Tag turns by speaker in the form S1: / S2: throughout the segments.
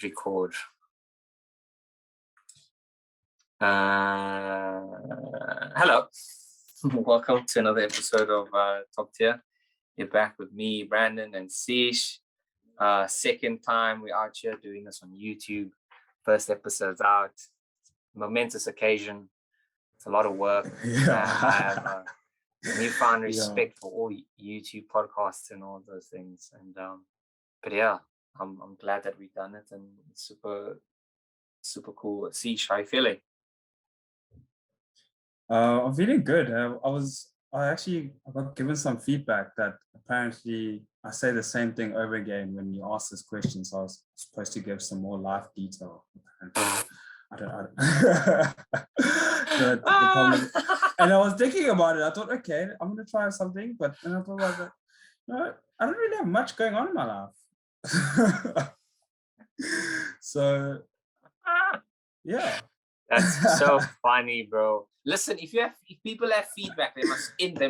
S1: record. Hello. Welcome to another episode of Top Tier. You're back with me, Brandon, and Sish. Second time we're out here doing this on YouTube. First episode's out. Momentous occasion. It's a lot of work. I have a newfound respect for all YouTube podcasts and all those things. And but yeah, I'm glad that we've done it, and it's super cool. Sish, how are you feeling?
S2: I'm feeling good. I got given some feedback that apparently I say the same thing over again when you ask this question. So I was supposed to give some more life detail. And I was thinking about it. I thought, okay, I'm going to try something. But then I thought about that. No, I don't really have much going on in my life. So, yeah.
S1: That's so funny, bro. Listen, if people have feedback, they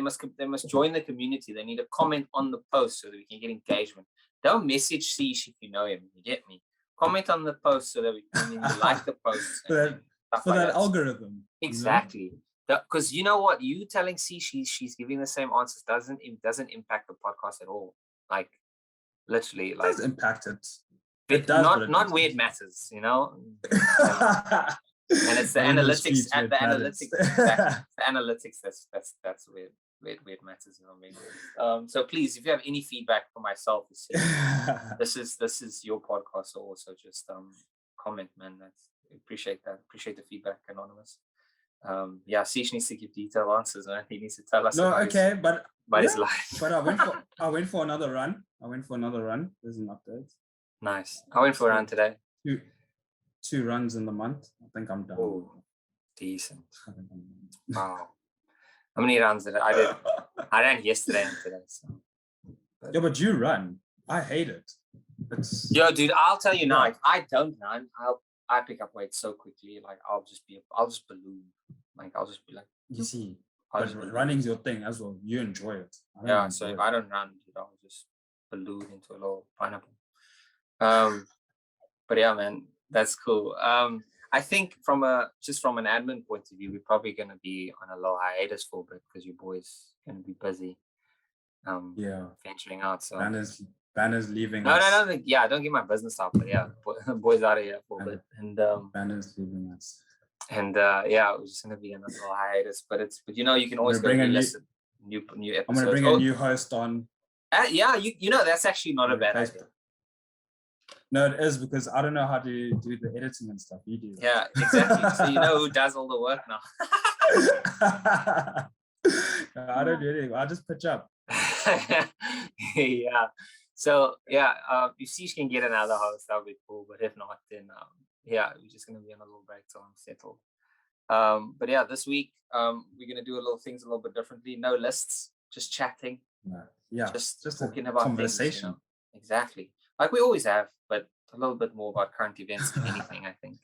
S1: must join the community. They need to comment on the post so that we can get engagement. Don't message Sish if you know him. You get me? Comment on the post so that we can like the post.
S2: For that algorithm.
S1: Exactly. Because you know what? You telling Sish she's giving the same answers doesn't impact the podcast at all. Like, literally, like,
S2: it does impact it.
S1: It does, not where it matters, you know. And it's the analytics and the analytics. The analytics that's where it matters, you know what I mean? So please, if you have any feedback for myself, this is your podcast. So also just comment, man. Appreciate that. Appreciate the feedback, Anonymous. Sish needs to give detailed answers, man. He needs to tell us.
S2: No, okay, but
S1: his life.
S2: But I went for another run. There's an update.
S1: Nice. I went for a run today.
S2: Two runs in the month. I think I'm done.
S1: Oh, decent. Wow. How many runs did I did? I ran yesterday and today. So.
S2: Yeah, but you run. I hate it.
S1: Yo, dude, I'll tell you now. If I don't run, I pick up weight so quickly. Like I'll just balloon. Like I'll just be like.
S2: You see, running's your thing as well. You enjoy it.
S1: So if I don't run, dude, I'll just balloon into a little pineapple. But yeah, man, that's cool. I think from an admin point of view, we're probably going to be on a little hiatus for a bit because your boy's going to be busy. Venturing out. So
S2: Banner's leaving.
S1: No. Yeah, don't get my business out, but yeah, boy's out of here for a bit, and
S2: Banner's leaving us.
S1: And it was just going to be another little hiatus. But you know, you can always go listen new episodes.
S2: I'm going to bring a new host on.
S1: You know that's actually not a bad idea.
S2: No, it is, because I don't know how to do the editing and stuff. You do.
S1: Yeah, exactly. So you know who does all the work now.
S2: I don't do anything. I'll just pitch up.
S1: Yeah. So yeah, if Sish can get another host, that would be cool. But if not, then we're just gonna be on a little break till I'm settled. But yeah, this week we're gonna do things a little bit differently. No lists, just chatting.
S2: Yeah.
S1: Just talking about
S2: conversation.
S1: Things, you know? Exactly. Like we always have, but a little bit more about current events than anything, I think.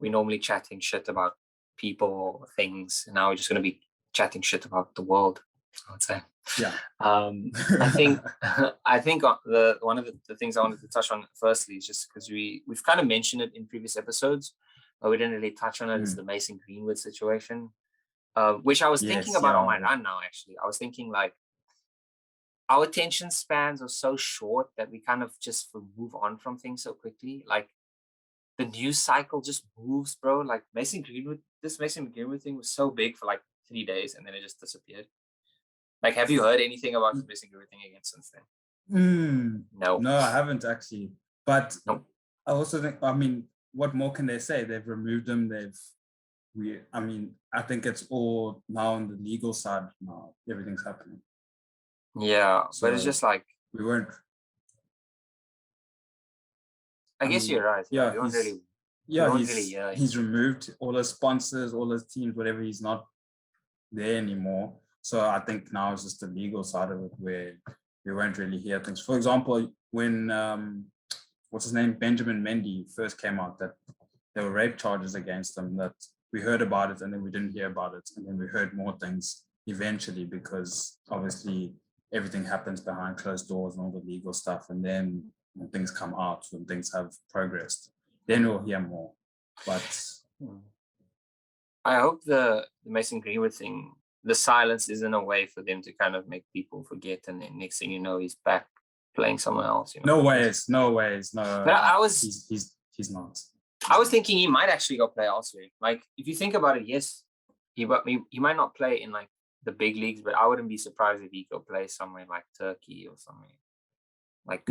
S1: We're normally chatting shit about people or things, and now we're just going to be chatting shit about the world, I would say.
S2: Yeah.
S1: I think one of the things I wanted to touch on firstly is just because we've kind of mentioned it in previous episodes, but we didn't really touch on it. Is the Mason Greenwood situation, which I was thinking about on my run now, actually. I was thinking, like, our attention spans are so short that we kind of just move on from things so quickly. Like the news cycle just moves, bro. Like this Mason Greenwood thing was so big for like 3 days and then it just disappeared. Like, have you heard anything about the Mason Greenwood thing again since then? No,
S2: I haven't actually. But I also think, what more can they say? They've removed him. I think it's all now on the legal side now. Everything's happening.
S1: Yeah, but it's just like
S2: we weren't.
S1: I guess you're right.
S2: Yeah, he's removed all his sponsors, all his teams, whatever. He's not there anymore. So I think now it's just the legal side of it where we won't really hear things. For example, when what's his name, Benjamin Mendy first came out, that there were rape charges against him. That we heard about it and then we didn't hear about it, and then we heard more things eventually because obviously everything happens behind closed doors and all the legal stuff. And then when things come out, when things have progressed, then we'll hear more. But
S1: I hope the Mason Greenwood thing, the silence isn't a way for them to kind of make people forget, and then next thing you know, he's back playing somewhere else. You know?
S2: No ways. But he's not.
S1: I was thinking he might actually go play elsewhere. Like, if you think about it, yes, he might not play in like the big leagues, but I wouldn't be surprised if he go play somewhere like Turkey or somewhere. Like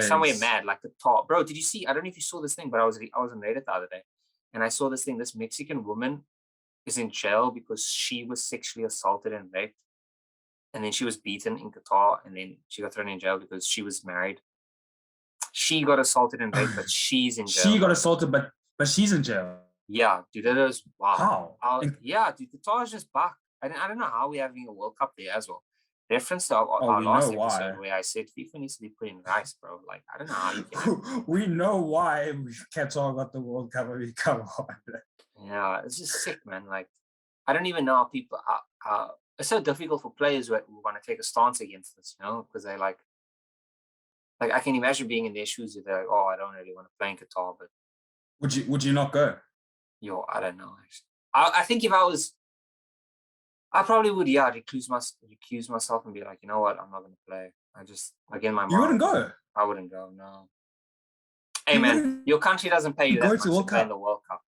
S1: somewhere mad, like the top. Bro, did you see? I don't know if you saw this thing, but I was on Reddit the other day, and I saw this thing. This Mexican woman is in jail because she was sexually assaulted and raped, and then she was beaten in Qatar, and then she got thrown in jail because she was married. She got assaulted and raped, but she's in jail.
S2: She got assaulted, but she's in jail.
S1: Yeah, dude, that is wow.
S2: How?
S1: Yeah, dude, Qatar is just back. I don't know how we're having a World Cup there as well. Reference to our last episode where I said FIFA needs to be put in rice, bro. Like, I don't know how you can.
S2: We know why Qatar got the World Cup and we come on.
S1: Yeah, it's just sick, man. Like, I don't even know how people are. It's so difficult for players who want to take a stance against this, you know, because they like I can imagine being in their shoes if they're like, oh, I don't really want to play in Qatar, but
S2: would you not go?
S1: Yo, I don't know. Actually, I think if I was, I probably would. Yeah, recuse myself and be like, you know what, I'm not going to play. I just in my mind.
S2: You wouldn't go.
S1: I wouldn't go. No. Hey man, your country doesn't pay you that much to play in the World Cup.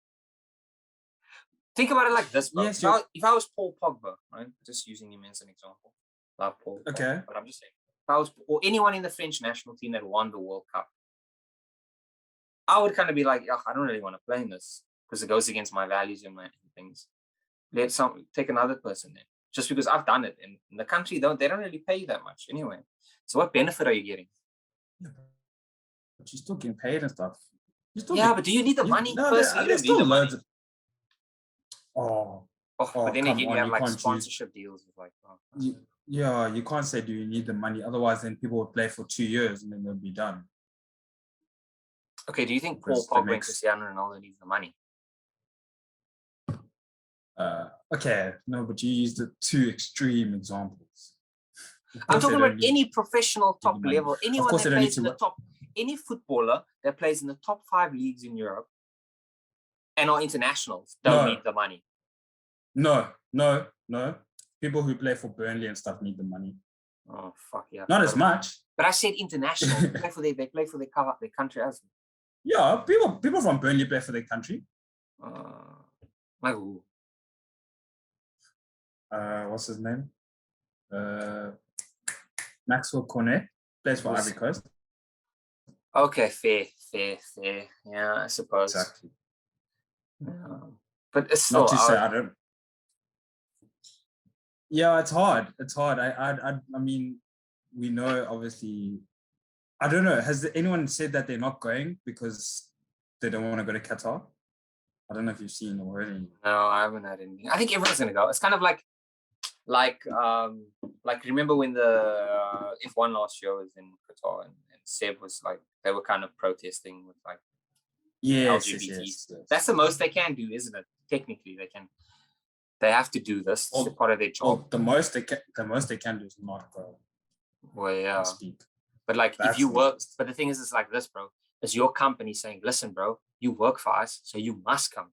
S1: Think about it like this, bro. Yes, if I was Paul Pogba, right? Just using him as an example. Love Paul.
S2: Okay.
S1: Pogba, but I'm just saying, if I was, or anyone in the French national team that won the World Cup, I would kind of be like, I don't really want to play in this because it goes against my values and my things. Take another person then. Just because I've done it. And in the country, they don't really pay you that much anyway. So what benefit are you getting?
S2: Yeah, but you're still getting paid and stuff.
S1: But do you need the money? There's still loads of... But then again, you have like sponsorship deals with like...
S2: you can't say, do you need the money? Otherwise, then people would play for 2 years and then they'll be done.
S1: Okay, do you think Paul Pogba and Cristiano Ronaldo needs the money?
S2: Okay, no, but you used the two extreme examples.
S1: I'm talking about any professional top level, anyone that plays in the top, any footballer that plays in the top 5 leagues in Europe and are internationals don't need the money.
S2: No. People who play for Burnley and stuff need the money.
S1: Oh, fuck yeah.
S2: Not as much.
S1: But I said international. They play for their country as well.
S2: Yeah, people from Burnley play for their country.
S1: Like who?
S2: What's his name? Maxwell Cornet plays for Ivory Coast.
S1: Okay, fair. Yeah, I suppose.
S2: Exactly.
S1: But it's still
S2: not to say I don't. Yeah, it's hard. I mean, we know obviously. I don't know. Has anyone said that they're not going because they don't want to go to Qatar? I don't know if you've seen already.
S1: No, I haven't had anything. I think everyone's gonna go. It's kind of like remember when the F1 last year was in Qatar and Seb was like, they were kind of protesting with like LGBT. Yes. That's the most they can do, isn't it? Technically, they have to do this. It's part of their job.
S2: The most they can do is not go.
S1: Well, yeah. Speak. But like, if you work, but the thing is, it's like this, bro. It's your company saying, listen, bro, you work for us, so you must come.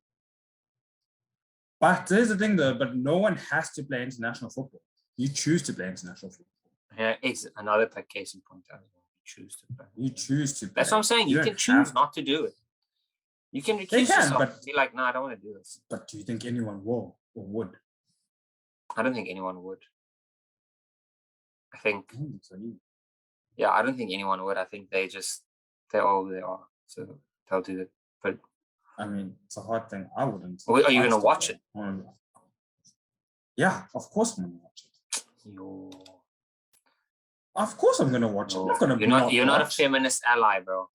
S2: But there's the thing, though, but no one has to play international football. You choose to play international football.
S1: Yeah, it's another case in point. You choose to play. That's what I'm saying. You can choose not to do it. You can recuse yourself and be like, no, I don't want to do this.
S2: But do you think anyone will or would?
S1: I don't think anyone would. I think... Yeah, I don't think anyone would. I think they're all they are. So they'll do it. But
S2: I mean, it's a hard thing. I wouldn't.
S1: Are you going to watch it?
S2: Yeah, of course I'm going to watch it. Of course I'm going to watch it.
S1: You're not a feminist ally, bro.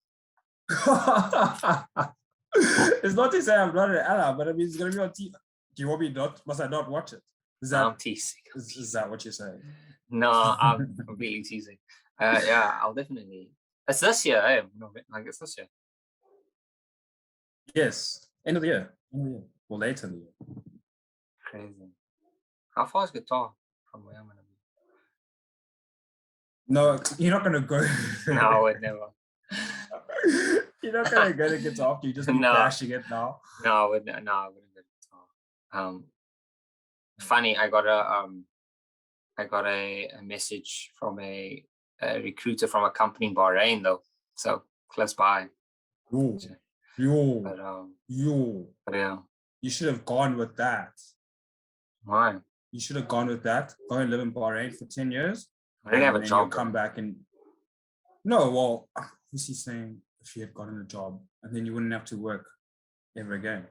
S2: It's not to say I'm not an ally, but I mean, it's going to be on TV. Do you want me not? Must I not watch it?
S1: I'm teasing.
S2: Is that what you're saying?
S1: No, I'm really teasing. Yeah, I'll definitely. It's this year, eh? No, like it's this year.
S2: Yes, end of the year. Or later in the year.
S1: Crazy. How far is Qatar from where I'm gonna be?
S2: No, you're not gonna go.
S1: No, never.
S2: You're not gonna go to guitar after you just be bashing it now.
S1: No, I wouldn't go to guitar. Funny, I got a message from a recruiter from a company in Bahrain though, so close by.
S2: But
S1: yeah,
S2: you should have gone with that.
S1: Why?
S2: You should have gone with that. Go and live in Bahrain for 10 years.
S1: I didn't have a job.
S2: Come back and no. Well, who's he saying? If you had gotten a job, and then you wouldn't have to work ever again.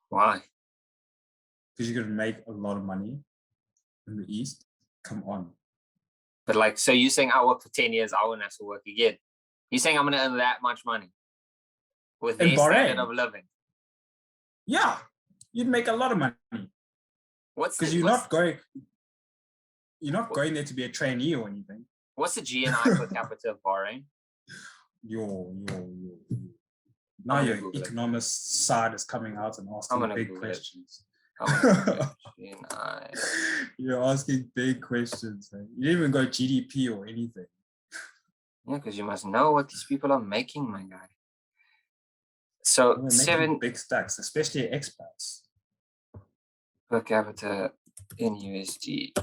S1: Why?
S2: Because you could make a lot of money in the East. Come on.
S1: But like, so you're saying I work for 10 years, I wouldn't have to work again. You're saying I'm going to earn that much money with their standard of living?
S2: Yeah, you'd make a lot of money. Because you're not going there to be a trainee or anything.
S1: What's the GNI per capita of Bahrain?
S2: Yo. Now your economist side is coming out and asking big questions. You're asking big questions. Eh? You didn't even go GDP or anything.
S1: Yeah, because you must know what these people are making, my guy. So 7
S2: big stacks, especially expats.
S1: Per capita in USD.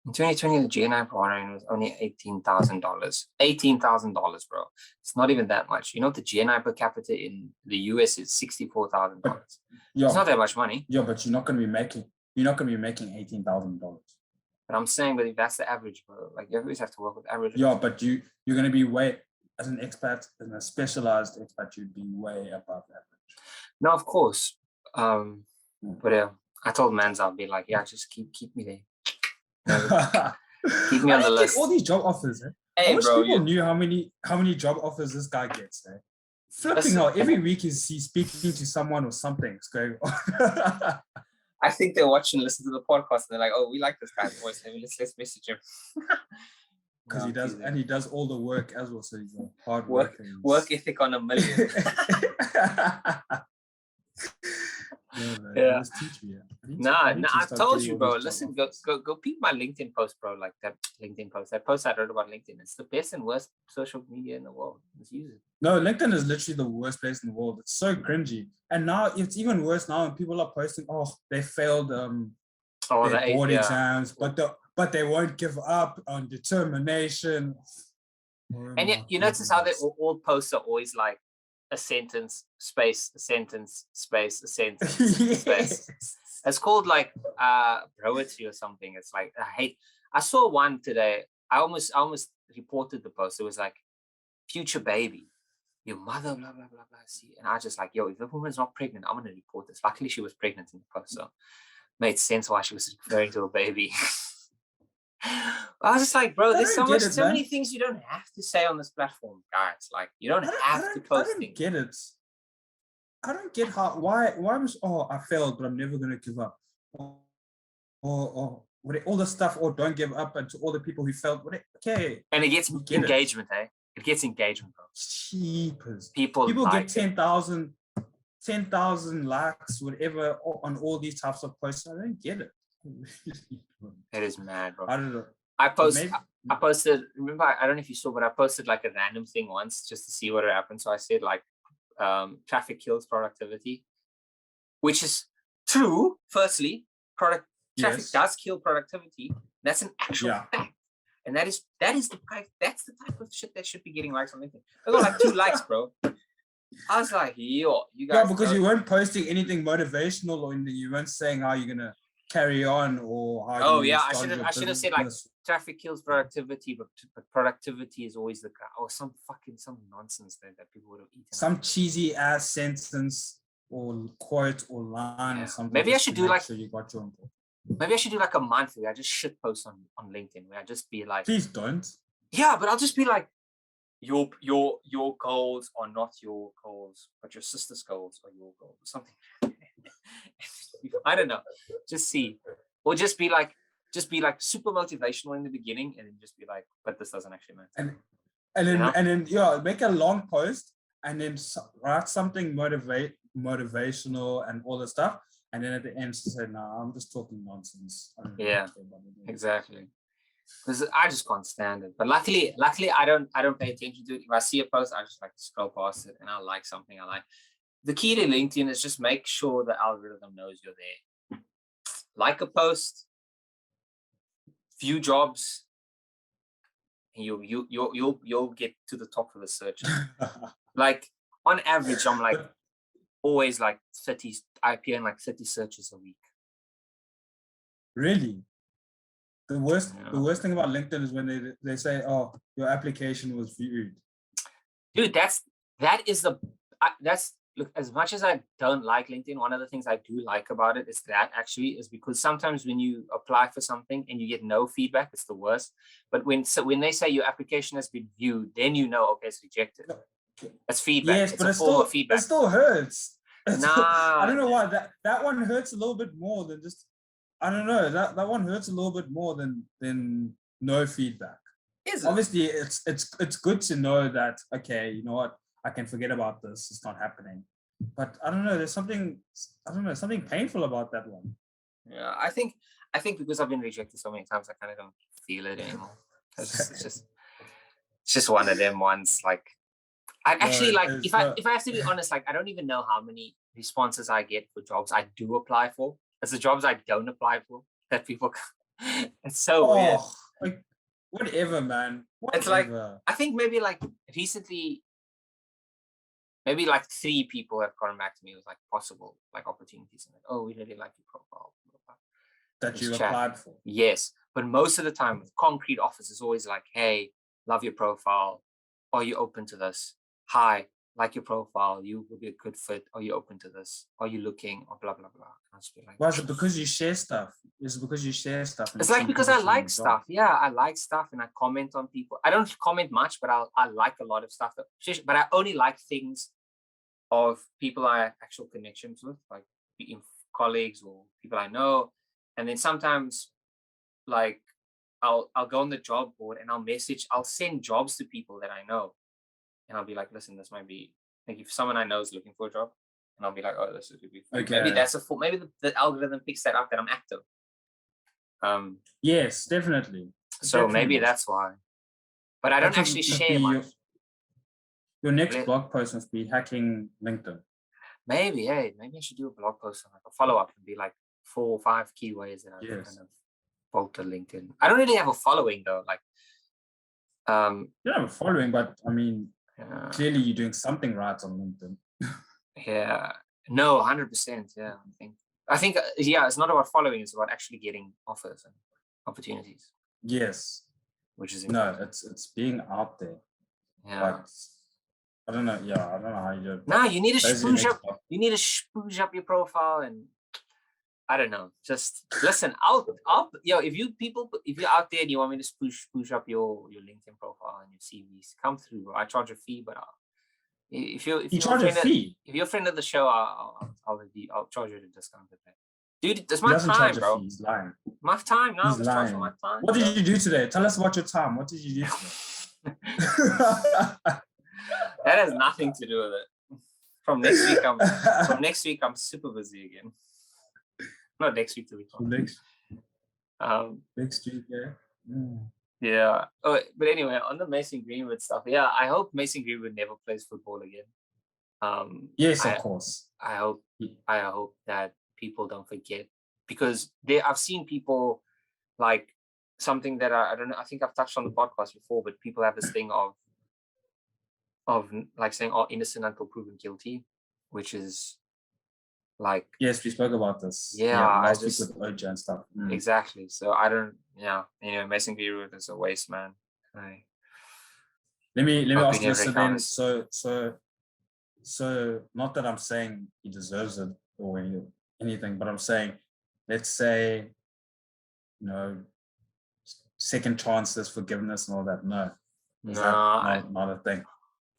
S1: In 2020, the GNI per Bahrain was only $18,000. $18,000, bro. It's not even that much. You know, the GNI per capita in the US is $64,000. It's not that much money.
S2: Yeah, but you're not going to be making $18,000.
S1: But I'm saying, but if that's the average, bro, like you always have to work with averages.
S2: Yeah, but you're going to be way, as an expat, as a specialized expat, you'd be way above average.
S1: No, of course. But I told Mans I'll be like, yeah, just keep me there. Keep me on the list.
S2: Get all these job offers. Eh?
S1: Hey,
S2: I wish
S1: bro,
S2: people knew how many job offers this guy gets. Eh? Flipping out every week he's speaking to someone or something's going on.
S1: I think they're watching, listen to the podcast, and they're like, "Oh, we like this guy's voice. Let's message him."
S2: Because he does all the work as well. So he's a hard
S1: work ethic on a million. Yeah.
S2: Teach me.
S1: I've told you, bro. Listen, go peep my LinkedIn post, bro. Like that LinkedIn post. That post I wrote about LinkedIn. It's the best and worst social media in the world. Let's use it.
S2: No, LinkedIn is literally the worst place in the world. It's so cringy. And now it's even worse now when people are posting, they failed their board exams, but they won't give up on determination.
S1: And yet, you notice how they all posts are always like a sentence, space, a sentence, space, a sentence, space. It's called like broetry or something. It's like I saw one today. I almost reported the post. It was like, future baby, your mother, blah blah blah blah. See, and I just like, yo, if the woman's not pregnant, I'm gonna report this. Luckily, she was pregnant in the post, so made sense why she was referring to a baby. I was just like, bro, there's so many things you don't have to say on this platform, guys. Like, you don't have to post things.
S2: Get it. I don't get why was I failed, but I'm never gonna give up. Or all the stuff, or don't give up, and to all the people who failed. Okay.
S1: And it gets engagement, eh? It gets engagement, bro.
S2: Cheapers.
S1: People
S2: get 10,000 likes, whatever, on all these types of posts. I don't get it.
S1: It is mad, bro.
S2: I don't know.
S1: I posted, remember, I don't know if you saw, but I posted like a random thing once just to see what would happen. So I said like, traffic kills productivity, which is true. Firstly, traffic does kill productivity. That's an actual fact. And that's the type of shit that should be getting likes on LinkedIn. I got like 2 likes, bro. I was like, yo, you guys.
S2: Yeah, because you weren't posting anything motivational, or you weren't saying how you're gonna carry on, or how.
S1: I should have said like traffic kills productivity, but productivity is always the guy, or some nonsense that people would have eaten.
S2: Some cheesy ass sentence or quote or line or something.
S1: Maybe I should do like.
S2: So you got your.
S1: Maybe I should do like a month where I just shit post on LinkedIn, where I just be like,
S2: please don't.
S1: Yeah, but I'll just be like, your goals are not your goals, but your sister's goals are your goals, or something. I don't know. Just see, or just be like super motivational in the beginning, and then just be like, but this doesn't actually matter.
S2: And then make a long post, and then write something motivational and all the stuff. And then at the end, say, "No, I'm just talking nonsense."
S1: Yeah, exactly. because I just can't stand it. But luckily, I don't pay attention to it. If I see a post, I just like scroll past it, and I like something I like. The key to LinkedIn is just make sure the algorithm knows you're there. Like a post, view jobs, and you'll get to the top of the search. Like on average, I'm like always like 30. I appear in like 30 searches a week.
S2: Really? The worst thing about LinkedIn is when they say, "Oh, your application was viewed."
S1: Dude, look, as much as I don't like LinkedIn, one of the things I do like about it is because sometimes when you apply for something and you get no feedback, it's the worst. But when they say your application has been viewed, then you know, okay, it's rejected. That's feedback.
S2: Yes,
S1: it's
S2: but
S1: a form of feedback.
S2: It still hurts.
S1: Nah,
S2: I don't know why that one hurts a little bit more than just. I don't know, that one hurts a little bit more than no feedback. Obviously, it's good to know that, okay, you know what, I can forget about this. It's not happening. But I don't know. There's something painful about that one.
S1: Yeah, I think because I've been rejected so many times, I kind of don't feel it anymore. It's just one of them ones. Like, I actually if I have to be honest, like I don't even know how many responses I get for jobs I do apply for. It's the jobs I don't apply for that people. It's so weird.
S2: Like, whatever, man. Whatever.
S1: It's like, I think maybe like recently, maybe like 3 people have gotten back to me with like possible like opportunities and like, oh, we really like your profile.
S2: That you applied for.
S1: Yes, but most of the time with concrete offers, it's always like, hey, love your profile. Are you open to this? Hi, like your profile. You will be a good fit. Are you open to this? Are you looking? Or blah blah blah.
S2: Like, well, is it because you share stuff? Is it because you share stuff?
S1: It's like because I like stuff. Yeah, I like stuff and I comment on people. I don't comment much, but I like a lot of stuff. But I only like things of people I have actual connections with, like colleagues or people I know. And then sometimes, like, I'll go on the job board and I'll send jobs to people that I know, and I'll be like, listen, this might be like if someone I know is looking for a job, and I'll be like, oh, this would be okay. Maybe that's maybe the algorithm picks that up that I'm active.
S2: Yes, definitely.
S1: So maybe that's why. But I don't actually share much.
S2: Your next blog post must be hacking LinkedIn.
S1: Maybe I should do a blog post on like a follow-up and be like 4 or 5 key ways that I've kind of bolted LinkedIn. I don't really have a following though. Like,
S2: you don't have a following, but I mean, clearly you're doing something right on LinkedIn.
S1: Yeah. No, 100%. Yeah, I think it's not about following, it's about actually getting offers and opportunities.
S2: Yes.
S1: Which is important.
S2: No, it's being out there.
S1: Yeah.
S2: But I don't know. Yeah, I don't know how you do it.
S1: No, you need to spruce up your profile, and I don't know. Just listen. If you're out there and you want me to spruce up your LinkedIn profile and your CVs, come through. Bro. I charge a fee, but if you're a friend of the show, I'll charge you a discount. Dude, it's my time, bro.
S2: He's lying.
S1: My time now.
S2: He's lying. My time. What did you do today? Tell us about your time. What did you do today?
S1: That has nothing to do with it. From next week, I'm super busy again. Not next week, the week on.
S2: Next week, yeah.
S1: Yeah. Oh, but anyway, on the Mason Greenwood stuff, yeah, I hope Mason Greenwood never plays football again.
S2: Yes, of course.
S1: I hope that people don't forget, because I've seen people like something that I don't know. I think I've touched on the podcast before, but people have this thing of like saying, "Oh, innocent until proven guilty," which is like,
S2: yes, we spoke about this.
S1: Yeah,
S2: last week with OJ and stuff.
S1: Exactly. So I don't. Yeah, Mason Greenwood is a waste, man.
S2: Let me ask you this then. So not that I'm saying he deserves it or anything, but I'm saying, let's say, second chances, forgiveness, and all that. No, not a thing.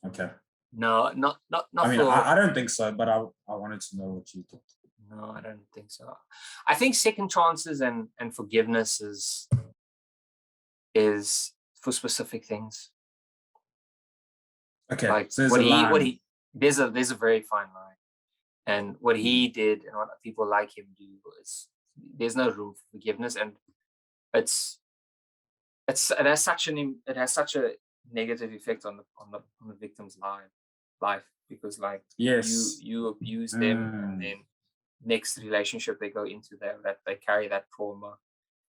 S2: Okay.
S1: No, not.
S2: I mean, I don't think so, but I wanted to know what you thought.
S1: No, I don't think so. I think second chances and forgiveness is for specific things.
S2: Okay.
S1: Like
S2: so
S1: there's a very fine line, and what he did and what people like him do is there's no room for forgiveness, and it's it has such a negative effect on the victim's life because like you abuse them and then next relationship they go into that they carry that trauma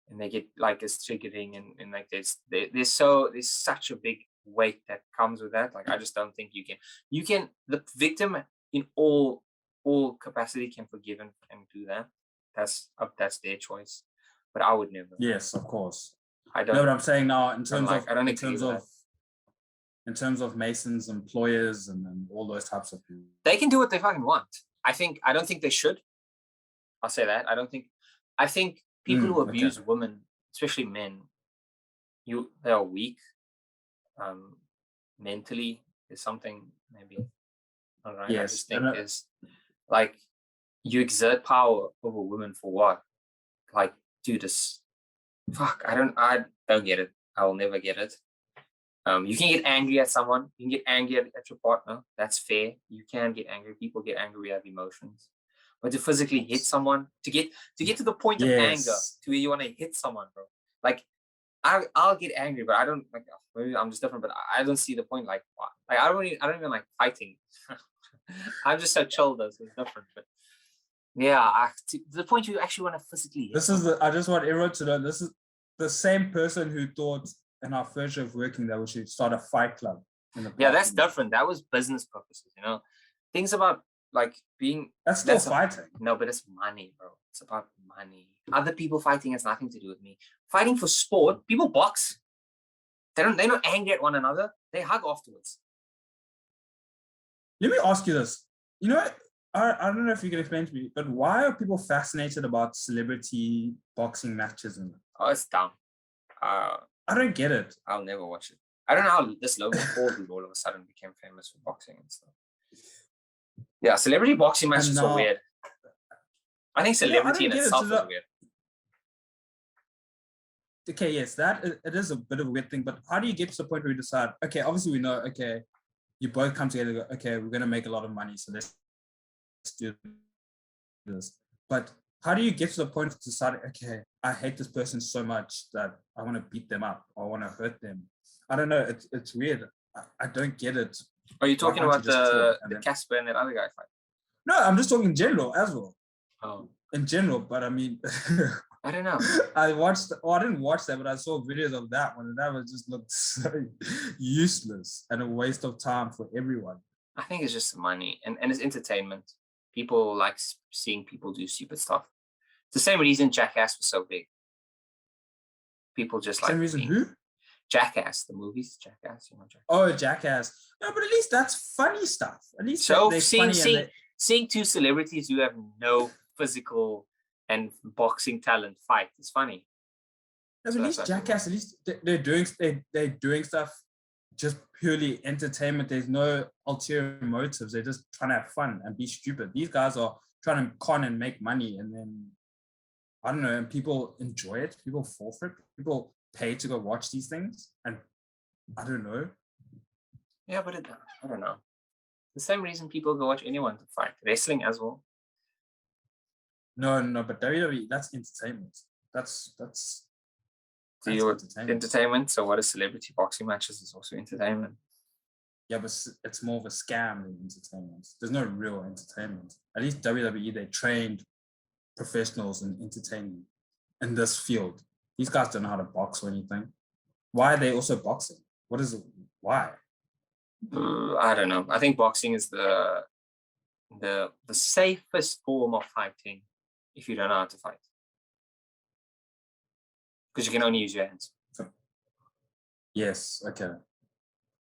S1: and they get like it's triggering and like there's such a big weight that comes with that. Like I just don't think you can the victim in all capacity can forgive and do that. That's their choice, but I would never.
S2: Yes, of course.
S1: I don't
S2: know what I'm saying now in terms
S1: like,
S2: of
S1: I don't
S2: in terms of Mason's employers and all those types of people.
S1: They can do what they fucking want. I don't think they should. I'll say that. I think people who abuse women, especially men, they are weak. Mentally, there's something maybe all right. Yes, I just think there's like you exert power over women for what? Like, dude, this fuck. I don't get it. I will never get it. You can get angry at someone. You can get angry at your partner. That's fair. You can get angry. People get angry. We have emotions. But to physically hit someone, to get to the point of anger, to where you want to hit someone, bro. Like, I'll get angry, but I don't like. Maybe I'm just different, but I don't see the point. Like, what? Like I don't even like fighting. I'm just so chill, though. So it's different. But yeah, to the point you actually want to physically.
S2: I just want everyone to know this is the same person who thought in our first year of working that we should start a fight club.
S1: Yeah, that's different. That was business purposes, you know. Things about like being
S2: that's still fighting.
S1: No, but it's money, bro. It's about money. Other people fighting has nothing to do with me. Fighting for sport, people box. They're not angry at one another. They hug afterwards.
S2: Let me ask you this. You know, I don't know if you can explain to me, but why are people fascinated about celebrity boxing matches?
S1: Oh, it's dumb.
S2: I don't get it.
S1: I'll never watch it. I don't know how this Logan Paul dude all of a sudden became famous for boxing and stuff. Yeah, celebrity boxing matches are weird. I think celebrity in itself is weird.
S2: Okay, yes, it is a bit of a weird thing, but how do you get to the point where you decide, okay, obviously we know, okay, you both come together and go, okay, we're going to make a lot of money, so let's do this. But how do you get to the point of deciding, okay, I hate this person so much that I want to beat them up, or I want to hurt them? I don't know, it's weird. I don't get it.
S1: Are you talking about the Casper and that other guy fight?
S2: No, I'm just talking in general as well.
S1: Oh.
S2: In general, but I mean...
S1: I don't know.
S2: I didn't watch that, but I saw videos of that one, and that was just looked so useless and a waste of time for everyone.
S1: I think it's just money and it's entertainment. People like seeing people do stupid stuff. It's the same reason Jackass was so big. People just like...
S2: Same reason who?
S1: Jackass, the movies, Jackass, you know, Jackass.
S2: Oh, Jackass. No, but at least that's funny stuff. At least
S1: so seeing two celebrities who have no physical and boxing talent fight is funny.
S2: No, so at least Jackass, at least they're doing stuff just purely entertainment. There's no ulterior motives. They're just trying to have fun and be stupid. These guys are trying to con and make money, and then I don't know, and people enjoy it. People fall for it. People pay to go watch these things, and I don't know.
S1: Yeah, but I don't know. The same reason people go watch anyone to fight. Wrestling as well.
S2: No, but WWE, that's entertainment. That's
S1: entertainment. So what is celebrity boxing matches is also entertainment.
S2: Yeah, but it's more of a scam than entertainment. There's no real entertainment. At least WWE, they trained professionals in entertaining in this field. These guys don't know how to box or anything. Why are they also boxing? What is it? Why?
S1: I don't know. I think boxing is the safest form of fighting if you don't know how to fight. Because you can only use your hands.
S2: Yes, okay.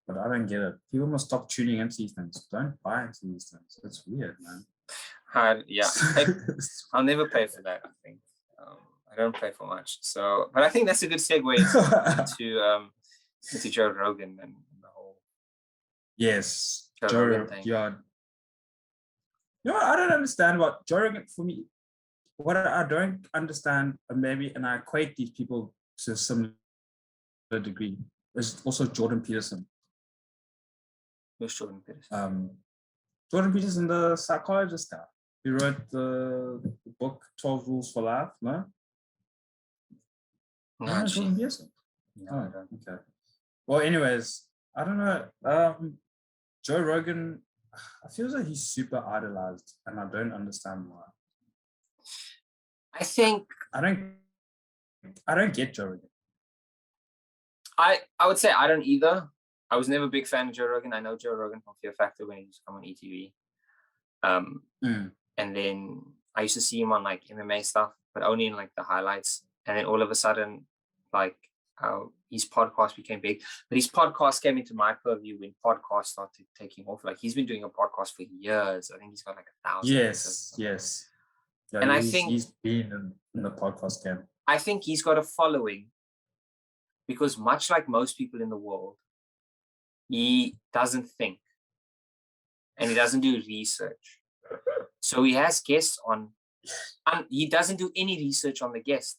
S2: But I don't get it. People must stop tuning into these things. Don't buy into these things. It's weird, man.
S1: Yeah. I'll never pay for that, I think. I don't pay for much. So, but I think that's a good segue into Joe Rogan and the whole...
S2: Yes. Joe Rogan thing. Yeah. You know what I don't understand about Joe Rogan for me? What I don't understand, and I equate these people to a similar degree, is also Jordan Peterson.
S1: Who's Jordan Peterson?
S2: Jordan Peterson, the psychologist guy. He wrote the book 12 Rules for Life, no?
S1: No,
S2: Jordan Peterson.
S1: No,
S2: Oh,
S1: I don't.
S2: okay. Well, anyways, I don't know. Joe Rogan, I feel like he's super idolized, and I don't understand why.
S1: I think
S2: I don't get Joe Rogan.
S1: I would say I don't either. I was never a big fan of Joe Rogan. I know Joe Rogan from Fear Factor when he used to come on ETV. And then I used to see him on like MMA stuff, but only in like the highlights. And then all of a sudden, like his podcast became big. But his podcast came into my purview when podcasts started taking off. Like he's been doing a podcast for years. I think he's got like 1,000.
S2: Yes. Yeah,
S1: and I think
S2: he's been in the podcast game.
S1: I think he's got a following because much like most people in the world, he doesn't think and he doesn't do research. So he has guests on, and he doesn't do any research on the guest.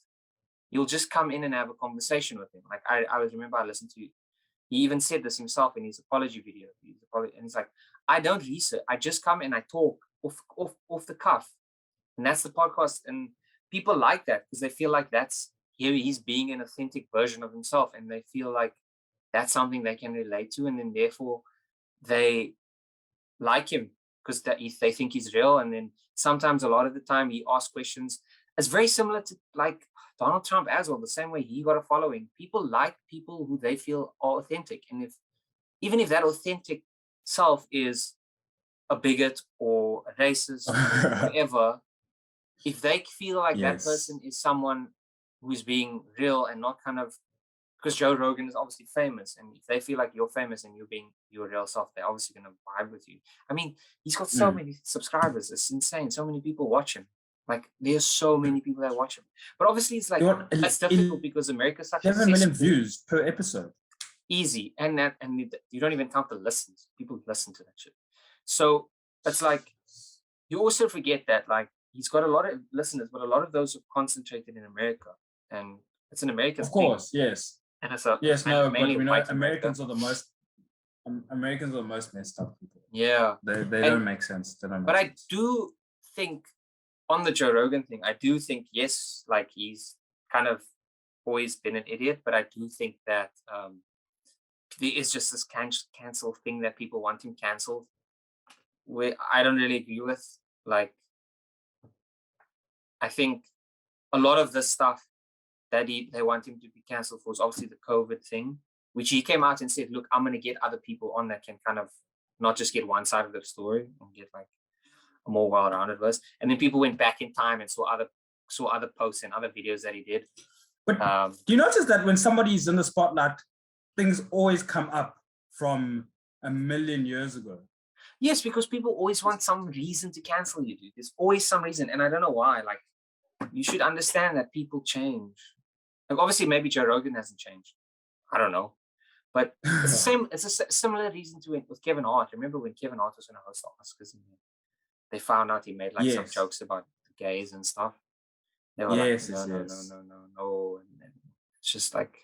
S1: He'll just come in and have a conversation with him. Like I remember I listened to, he even said this himself in his apology video. And he's like, I don't research. I just come and I talk off the cuff. And that's the podcast. And people like that because they feel like that's, here he's being an authentic version of himself. And they feel like that's something they can relate to. And then therefore they like him because they think he's real. And then sometimes a lot of the time he asks questions. It's very similar to like Donald Trump as well, the same way he got a following. People like people who they feel are authentic. And even if that authentic self is a bigot or a racist or whatever, if they feel like that person is someone who's being real and not kind of, because Joe Rogan is obviously famous, and if they feel like you're famous and you're being your real self, they're obviously going to vibe with you. I mean, he's got so many subscribers. It's insane. So many people watch him. Like, there's so many people that watch him. But obviously, it's like, that's difficult because America's such
S2: 7 million views per episode.
S1: Easy. And you don't even count the listens. People listen to that shit. So it's like, you also forget that, like, he's got a lot of listeners, but a lot of those are concentrated in America. And it's an American thing.
S2: Of course, yes.
S1: And it's a,
S2: yes, no, but we know
S1: Americans
S2: are the most messed up people.
S1: Yeah.
S2: They don't make sense.
S1: But I do think, on the Joe Rogan thing, I do think, yes, like he's kind of always been an idiot, but I do think that there is just this cancel thing that people want him canceled, where I don't really agree with. Like, I think a lot of the stuff that they want him to be canceled for is obviously the COVID thing, which he came out and said, look, I'm going to get other people on that can kind of not just get one side of the story and get like a more well-rounded verse. And then people went back in time and saw other posts and other videos that he did.
S2: But do you notice that when somebody's in the spotlight, things always come up from a million years ago?
S1: Yes, because people always want some reason to cancel you, dude. There's always some reason. And I don't know why. Like, you should understand that people change. Like, obviously, maybe Joe Rogan hasn't changed. I don't know. But it's the same. It's a similar reason to it with Kevin Hart. Remember when Kevin Hart was going to host the Oscars and they found out he made like some jokes about gays and stuff. They were like, no. And it's just like,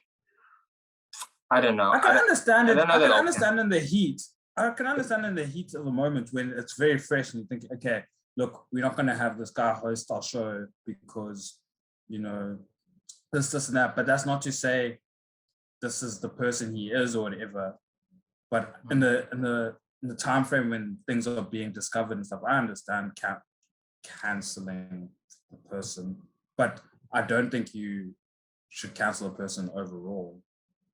S1: I don't know.
S2: I can understand it. I can understand in the heat. I can understand in the heat of the moment when it's very fresh and you think, okay, look, we're not going to have this guy host our show because, you know, this and that. But that's not to say this is the person he is or whatever. But in the time frame when things are being discovered and stuff, I understand canceling the person, but I don't think you should cancel a person overall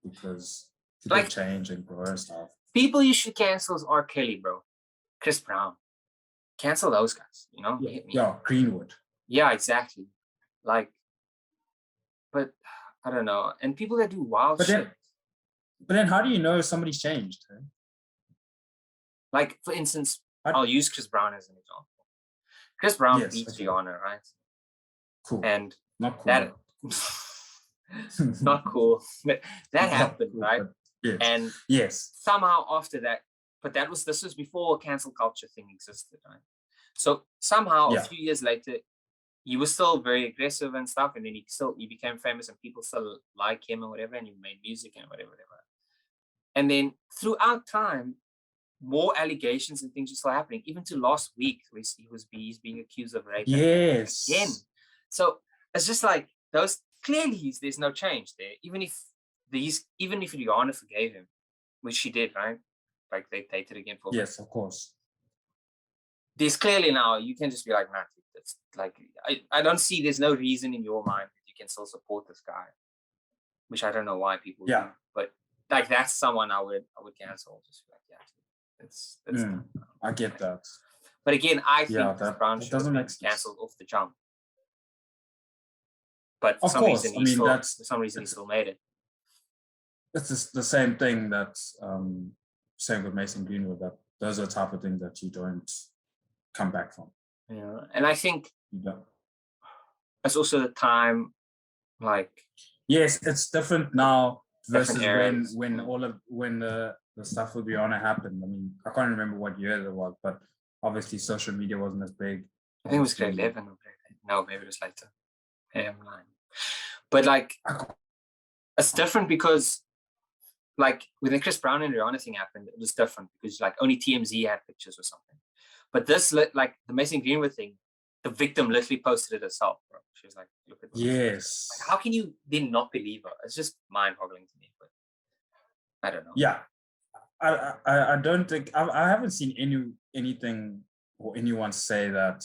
S2: because people change and grow and stuff.
S1: People you should cancel is R. Kelly, bro. Chris Brown. Cancel those guys, you know?
S2: Yeah, Greenwood.
S1: Yeah, exactly. Like, but I don't know. And people that do wild shit.
S2: But then how do you know if somebody's changed? Eh?
S1: Like, for instance, I'll use Chris Brown as an example. Chris Brown beat Rihanna, right?
S2: Cool.
S1: And
S2: not cool.
S1: That, not cool. But that happened, cool, right?
S2: Yes.
S1: And somehow after that, but this was before cancel culture thing existed, right? So somehow a few years later, he was still very aggressive and stuff, and then he became famous and people still like him or whatever, and he made music and whatever. And then throughout time, more allegations and things are still happening. Even to last week, he's being accused of rape.
S2: Yes.
S1: Again. So it's just like those. Clearly, there's no change there. Even if even if Rihanna forgave him, which she did, right? Like they dated again for.
S2: Yes, of course.
S1: There's clearly now you can just be like, nah, it's like I don't see. There's no reason in your mind that you can still support this guy, which I don't know why people do. But like that's someone I would cancel. Just like it's
S2: I get that.
S1: But again, I think Chris Brown should have been cancelled off the jump. But for some reason, he still made it.
S2: It's the same thing that's saying with Mason Greenwood, that those are the type of things that you don't come back from.
S1: Yeah, and I think it's also the time, like
S2: yes, it's different now versus when the stuff with Rihanna happened. I mean, I can't remember what year it was, but obviously social media wasn't as big.
S1: I think it was grade 11 or grade 8. No, maybe it was later. Yeah, I'm lying. But like, it's different because, like, when the Chris Brown and Rihanna thing happened, it was different because like only TMZ had pictures or something. But this, like the Mason Greenwood thing, the victim literally posted it herself, bro. She was like, "Look at this."
S2: Yes.
S1: Like, how can you then not believe her? It's just mind-boggling to me. But I don't know.
S2: Yeah, I don't think I haven't seen anything or anyone say that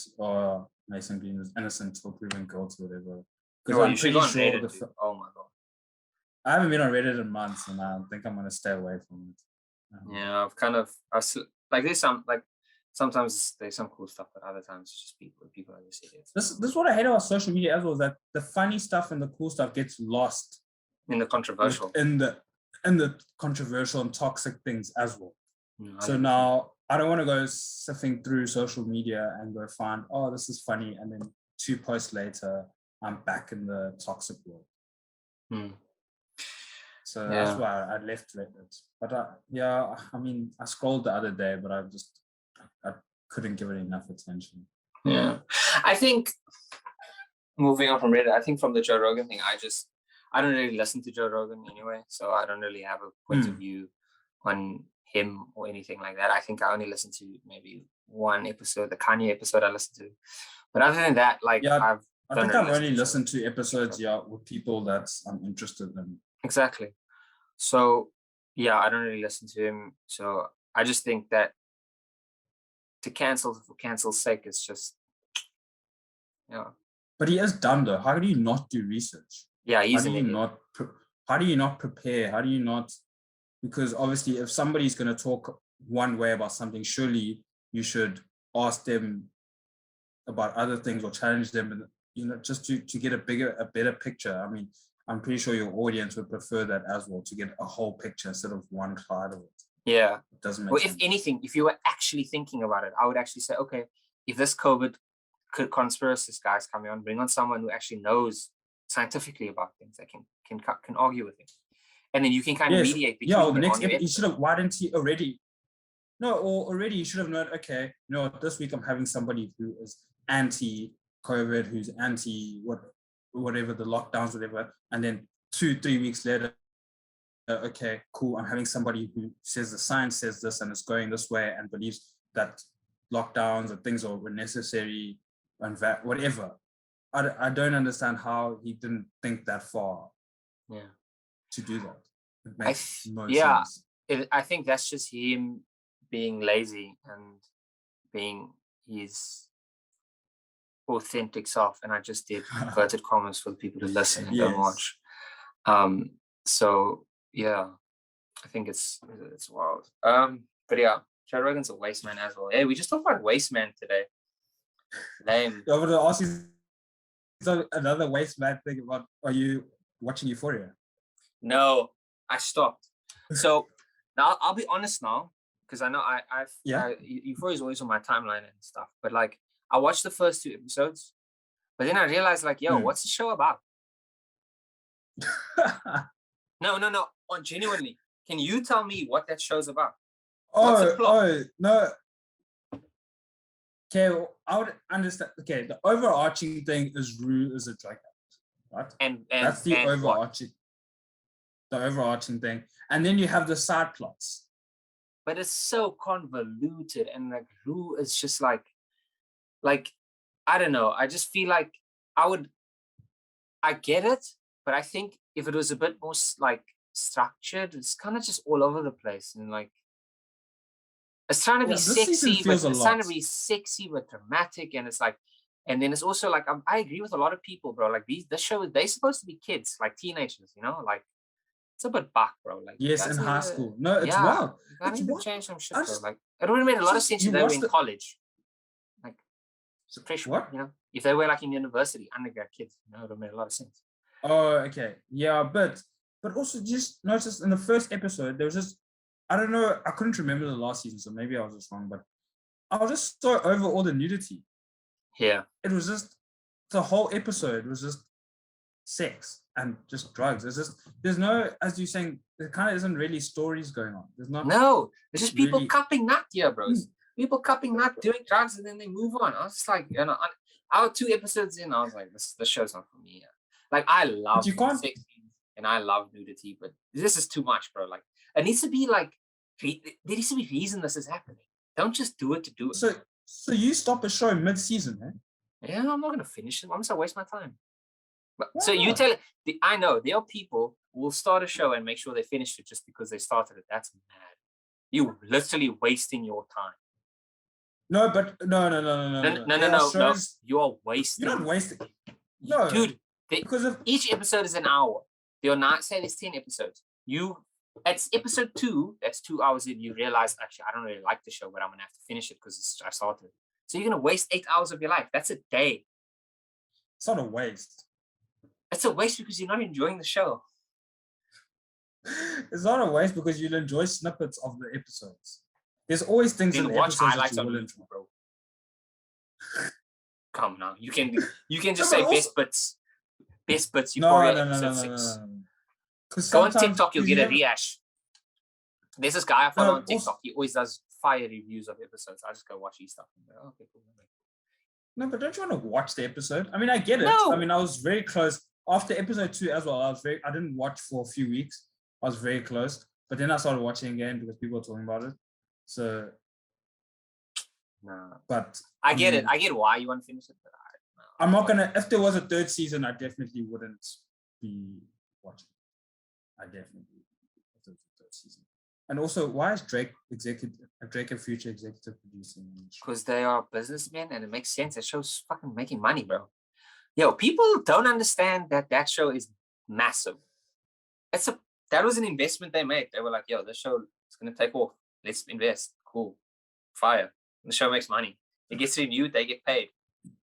S2: Mason Green was innocent or proven guilty or whatever. Because I'm pretty sure
S1: oh my god,
S2: I haven't been on Reddit in months, and I think I'm gonna stay away from it.
S1: Yeah, like there's sometimes there's some cool stuff, but other times it's just people are just idiots.
S2: This is what I hate about social media as well, is that the funny stuff and the cool stuff gets lost
S1: in the controversial,
S2: in the controversial and toxic things as well. So now I don't want to go sifting through social media and go find, oh, this is funny, and then 2 posts later I'm back in the toxic world. So that's why I left Reddit. But I mean, I scrolled the other day, but I couldn't give it enough attention.
S1: Yeah, I think moving on from Reddit, I think from the Joe Rogan thing, I don't really listen to Joe Rogan anyway, so I don't really have a point of view on him or anything like that. I think I only listen to maybe one episode, the Kanye episode I listened to. But other than that, like
S2: I think I've only listened to episodes with people that I'm interested in.
S1: Exactly. So yeah, I don't really listen to him. So I just think that to cancel for cancel's sake is just
S2: But he is dumb though. How do you not do research?
S1: Yeah,
S2: how do you not prepare? How do you not? Because obviously, if somebody's going to talk one way about something, surely you should ask them about other things or challenge them, and just to get a better picture. I mean, I'm pretty sure your audience would prefer that as well, to get a whole picture instead of one side of it.
S1: Yeah,
S2: it doesn't make sense.
S1: If anything, if you were actually thinking about it, I would actually say, okay, if this COVID conspiracy guy's coming on, bring on someone who actually knows scientifically about things that can argue with him, and then you can kind of mediate between
S2: the next you should have, why didn't he already you should have known, okay, this week I'm having somebody who is anti-COVID, who's anti whatever the lockdowns, whatever, and then 2-3 weeks later, okay, cool, I'm having somebody who says the science says this and it's going this way and believes that lockdowns and things were necessary and whatever. I don't understand how he didn't think that far. To do that. It makes no sense.
S1: I think that's just him being lazy and being his authentic self. And I just did inverted commas for the people to listen and don't watch. So yeah, I think it's wild. But yeah, Joe Rogan's a waste man as well. Hey, we just talked about waste man today. Lame.
S2: I would ask you another waste man thing about, are you watching Euphoria?
S1: No, I stopped. So now I'll be honest now, because I know Euphoria is always on my timeline and stuff. But like, I watched the first 2 episodes, but then I realized, like, what's the show about? No. Genuinely, can you tell me what that show's about?
S2: No. Okay, well, I would understand. Okay, the overarching thing is Rue is a drug addict, right? And that's the overarching thing. And then you have the side plots.
S1: But it's so convoluted, and like Rue is just like I don't know. I just feel like I get it, but I think if it was a bit more like structured. It's kind of just all over the place, and like it's trying to be
S2: this season
S1: sexy, but
S2: feels a
S1: it's trying to
S2: lot.
S1: be sexy but dramatic, and it's like, and then it's also like I agree with a lot of people, bro. Like this show, they're supposed to be kids, like teenagers, you know, like it's a bit back, bro. Like
S2: Yes, in high school. No, it's
S1: yeah,
S2: wild.
S1: you gotta
S2: It's
S1: even
S2: wild.
S1: change some shit, bro. Like it would have made a lot of sense if they were in college, like freshmen,
S2: what?
S1: you know, if they were like in university, undergrad kids, you know, it would have made a lot of sense.
S2: Oh, okay, yeah, but also just notice in the first episode there was just, I don't know, I couldn't remember the last season, so maybe I was just wrong, but I was just so over all the nudity.
S1: Yeah,
S2: it was just the whole episode was just sex and just drugs. There's no, as you're saying, there kind of isn't really stories going on. There's just people
S1: really cupping nut here, bros. People cupping nut, doing drugs, and then they move on. I was just like, you know, I was 2 episodes in, I was like, this show's not for me. Yeah. Like I love sex scenes and I love nudity, but this is too much, bro. Like it needs to be like there needs to be reason this is happening. Don't just do it to do it.
S2: So you stop a show mid-season, eh?
S1: Yeah, I'm not gonna finish it. I'm just gonna waste my time. But so you tell it. I know there are people who will start a show and make sure they finish it just because they started it. That's mad. You're literally wasting your time.
S2: No, but no.
S1: You are wasting.
S2: You're not wasting. No,
S1: dude. Because of each episode is an hour. They'll not say there's 10 episodes. It's episode 2. That's 2 hours in. You realize actually I don't really like the show, but I'm gonna have to finish it because I started. So you're gonna waste 8 hours of your life. That's a day.
S2: It's not a waste.
S1: It's a waste because you're not enjoying the show.
S2: It's not a waste because you'll enjoy snippets of the episodes. There's always things in the episodes that you will enjoy,
S1: bro. Come now, you can just say best bits. Euphoria episode 6. Because go on TikTok, you'll get a rehash. There's this guy I follow on TikTok. He always does fire reviews of episodes. I just go watch his stuff. And go, okay, cool.
S2: No, but don't you want to watch the episode? I mean, I get it. No. I mean, I was very close after episode 2 as well. I didn't watch for a few weeks. I was very close, but then I started watching again because people were talking about it. So,
S1: no.
S2: But
S1: I get it. I get why you want to finish it. But
S2: I'm not gonna. If there was a 3rd season, I definitely wouldn't be watching. I definitely if there was a 3rd season. And also, why is Drake a future executive producing?
S1: Because they are businessmen, and it makes sense. That show's fucking making money, bro. Yo, people don't understand that show is massive. That was an investment they made. They were like, yo, this show is gonna take off. Let's invest. Cool. Fire. And the show makes money. It gets reviewed, they get paid.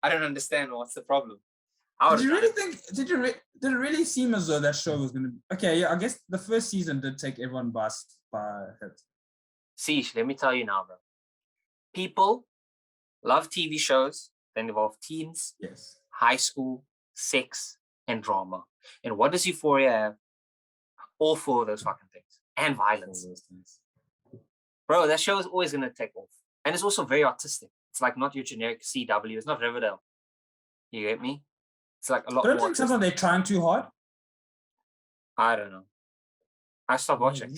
S1: I don't understand what's the problem.
S2: Did you really think? Did it really seem as though that show was gonna be okay? Yeah, I guess the 1st season did take everyone by hit.
S1: See, let me tell you now, bro. People love TV shows that involve teens,
S2: yes,
S1: high school, sex, and drama. And what does Euphoria have? All 4 of those fucking things. And violence. Bro, that show is always gonna take off. And it's also very artistic. It's like not your generic CW. It's not Riverdale. You get me? It's like a lot more.
S2: Don't you think sometimes they're trying too hard?
S1: I don't know. I stopped watching.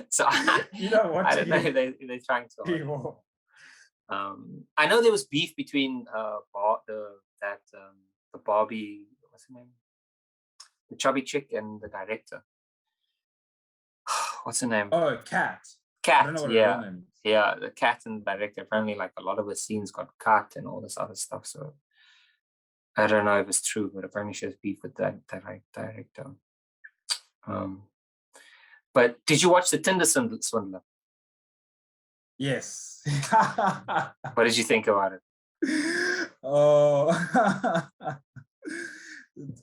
S1: So
S2: you don't watch
S1: I don't know. They're trying too hard. I know there was beef between the Barbie, what's her name? The chubby chick and the director. What's her name?
S2: Oh, Cat.
S1: I don't know what her name is. Yeah, the Cat and the director. Apparently, like a lot of the scenes got cut and all this other stuff. So I don't know if it's true, but apparently she has beef with that director. But did you watch the Tinder Swindler?
S2: Yes.
S1: What did you think about it?
S2: Oh,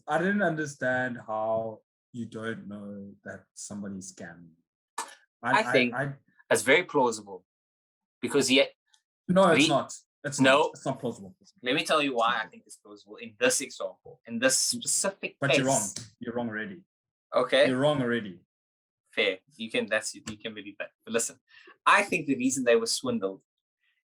S2: I didn't understand how you don't know that somebody's scamming.
S1: I think it's very plausible because
S2: no, it's not. It's not plausible.
S1: Let me tell you why I think it's plausible in this example, in this specific
S2: but
S1: case.
S2: You're wrong. You're wrong already.
S1: Okay.
S2: You're wrong already.
S1: Fair. You can believe that. But listen, I think the reason they were swindled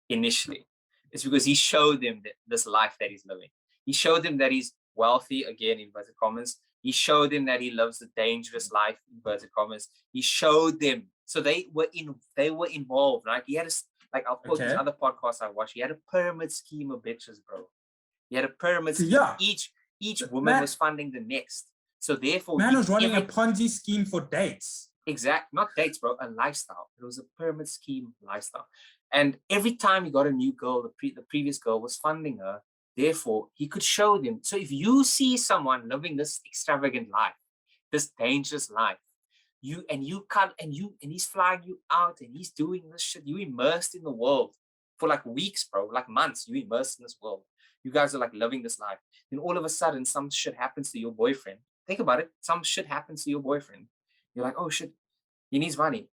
S1: initially is because he showed them this life that he's living. He showed them that he's wealthy, again, inverted commas. He showed them that he lives a dangerous life, inverted commas. He showed them. So they were involved, right? He had I'll quote this other podcast I watched. He had a pyramid scheme of bitches, bro. He had a pyramid scheme. Yeah. Each woman was funding the next. So therefore,
S2: man was running a Ponzi scheme for dates.
S1: Not dates, bro, a lifestyle. It was a pyramid scheme lifestyle. And every time he got a new girl, the previous girl was funding her. Therefore, he could show them. So if you see someone living this extravagant life, this dangerous life, and he's flying you out and he's doing this shit, you immersed in the world for like weeks, bro, like months, you immersed in this world. You guys are like living this life. Then all of a sudden, some shit happens to your boyfriend. Think about it. Some shit happens to your boyfriend. You're like, oh shit, he needs money.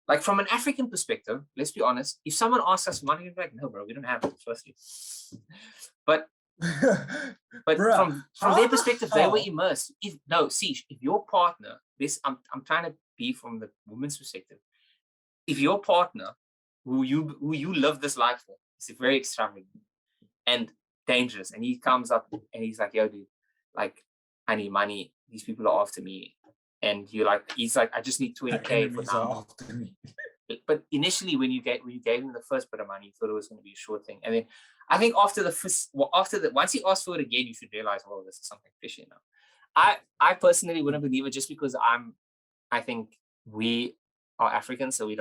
S1: Like from an African perspective, let's be honest, if someone asks us money, we're like, no, bro, we don't have it, firstly. But Bruh, from their perspective, they were immersed. If your partner, I'm trying to be from the woman's perspective. If your partner, who you live this life for, is very extravagant and dangerous, and he comes up and he's like, yo, dude, like, I need money. These people are after me. And he's like, I just need 20K for now. But initially, when you gave him the first bit of money, you thought it was going to be a short thing. And then I think once he asked for it again, you should realize, oh, this is something fishy now. I personally wouldn't believe it just because I think we are Africans, so we're